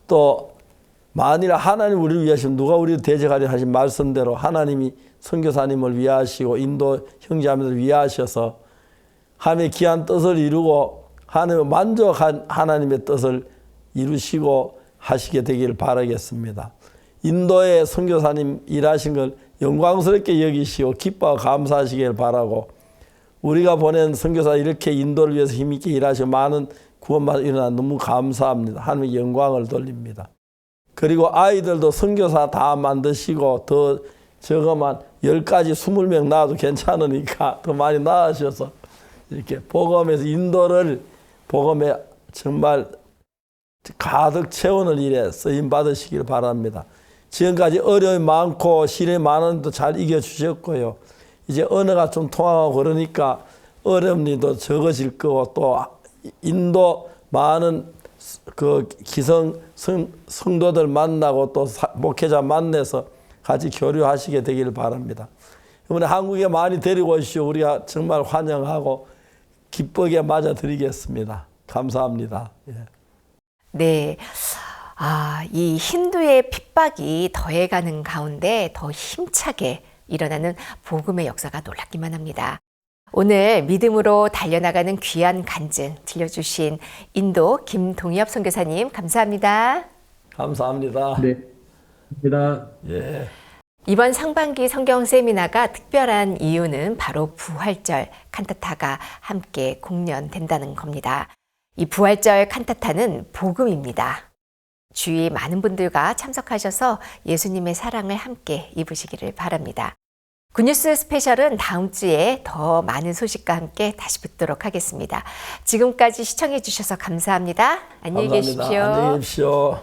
Speaker 1: 또 만일 하나님 우리를 위하시면 누가 우리를 대적하려 하신 말씀대로 하나님이 선교사님을 위하시고 인도 형제자매들을 위하셔서 하나님의 귀한 뜻을 이루고 하나님의 만족한 하나님의 뜻을 이루시고 하시게 되기를 바라겠습니다. 인도의 선교사님 일하신 걸 영광스럽게 여기시고 기뻐하고 감사하시길 바라고 우리가 보낸 선교사 이렇게 인도를 위해서 힘있게 일하시고 많은 구원만 일어나 너무 감사합니다. 하나님의 영광을 돌립니다. 그리고 아이들도 선교사 다 만드시고 더 적어만 10가지 20명 낳아도 괜찮으니까 더 많이 낳으셔서 이렇게 복음에서 인도를 복음에 정말 가득 채우는 일에 쓰임 받으시길 바랍니다. 지금까지 어려움이 많고 시련이 많은데도 잘 이겨주셨고요. 이제 언어가 좀 통하고 그러니까 어려움이 더 적어질 거고 또 인도 많은 그 기성 성도들 만나고 또 목회자 만나서 같이 교류하시게 되기를 바랍니다. 이번에 한국에 많이 데리고 오시오. 우리가 정말 환영하고 기쁘게 맞아드리겠습니다. 감사합니다. 예.
Speaker 2: 네. 이 힌두의 핍박이 더해가는 가운데 더 힘차게 일어나는 복음의 역사가 놀랍기만 합니다. 오늘 믿음으로 달려나가는 귀한 간증 들려주신 인도 김동엽 선교사님 감사합니다.
Speaker 1: 감사합니다.
Speaker 15: 네. 감사합니다.
Speaker 1: 예.
Speaker 2: 이번 상반기 성경 세미나가 특별한 이유는 바로 부활절 칸타타가 함께 공연된다는 겁니다. 이 부활절 칸타타는 복음입니다. 주위 많은 분들과 참석하셔서 예수님의 사랑을 함께 입으시기를 바랍니다. 굿뉴스 스페셜은 다음 주에 더 많은 소식과 함께 다시 뵙도록 하겠습니다. 지금까지 시청해 주셔서 감사합니다. 안녕히
Speaker 1: 감사합니다.
Speaker 2: 계십시오.
Speaker 1: 안녕히 계십시오.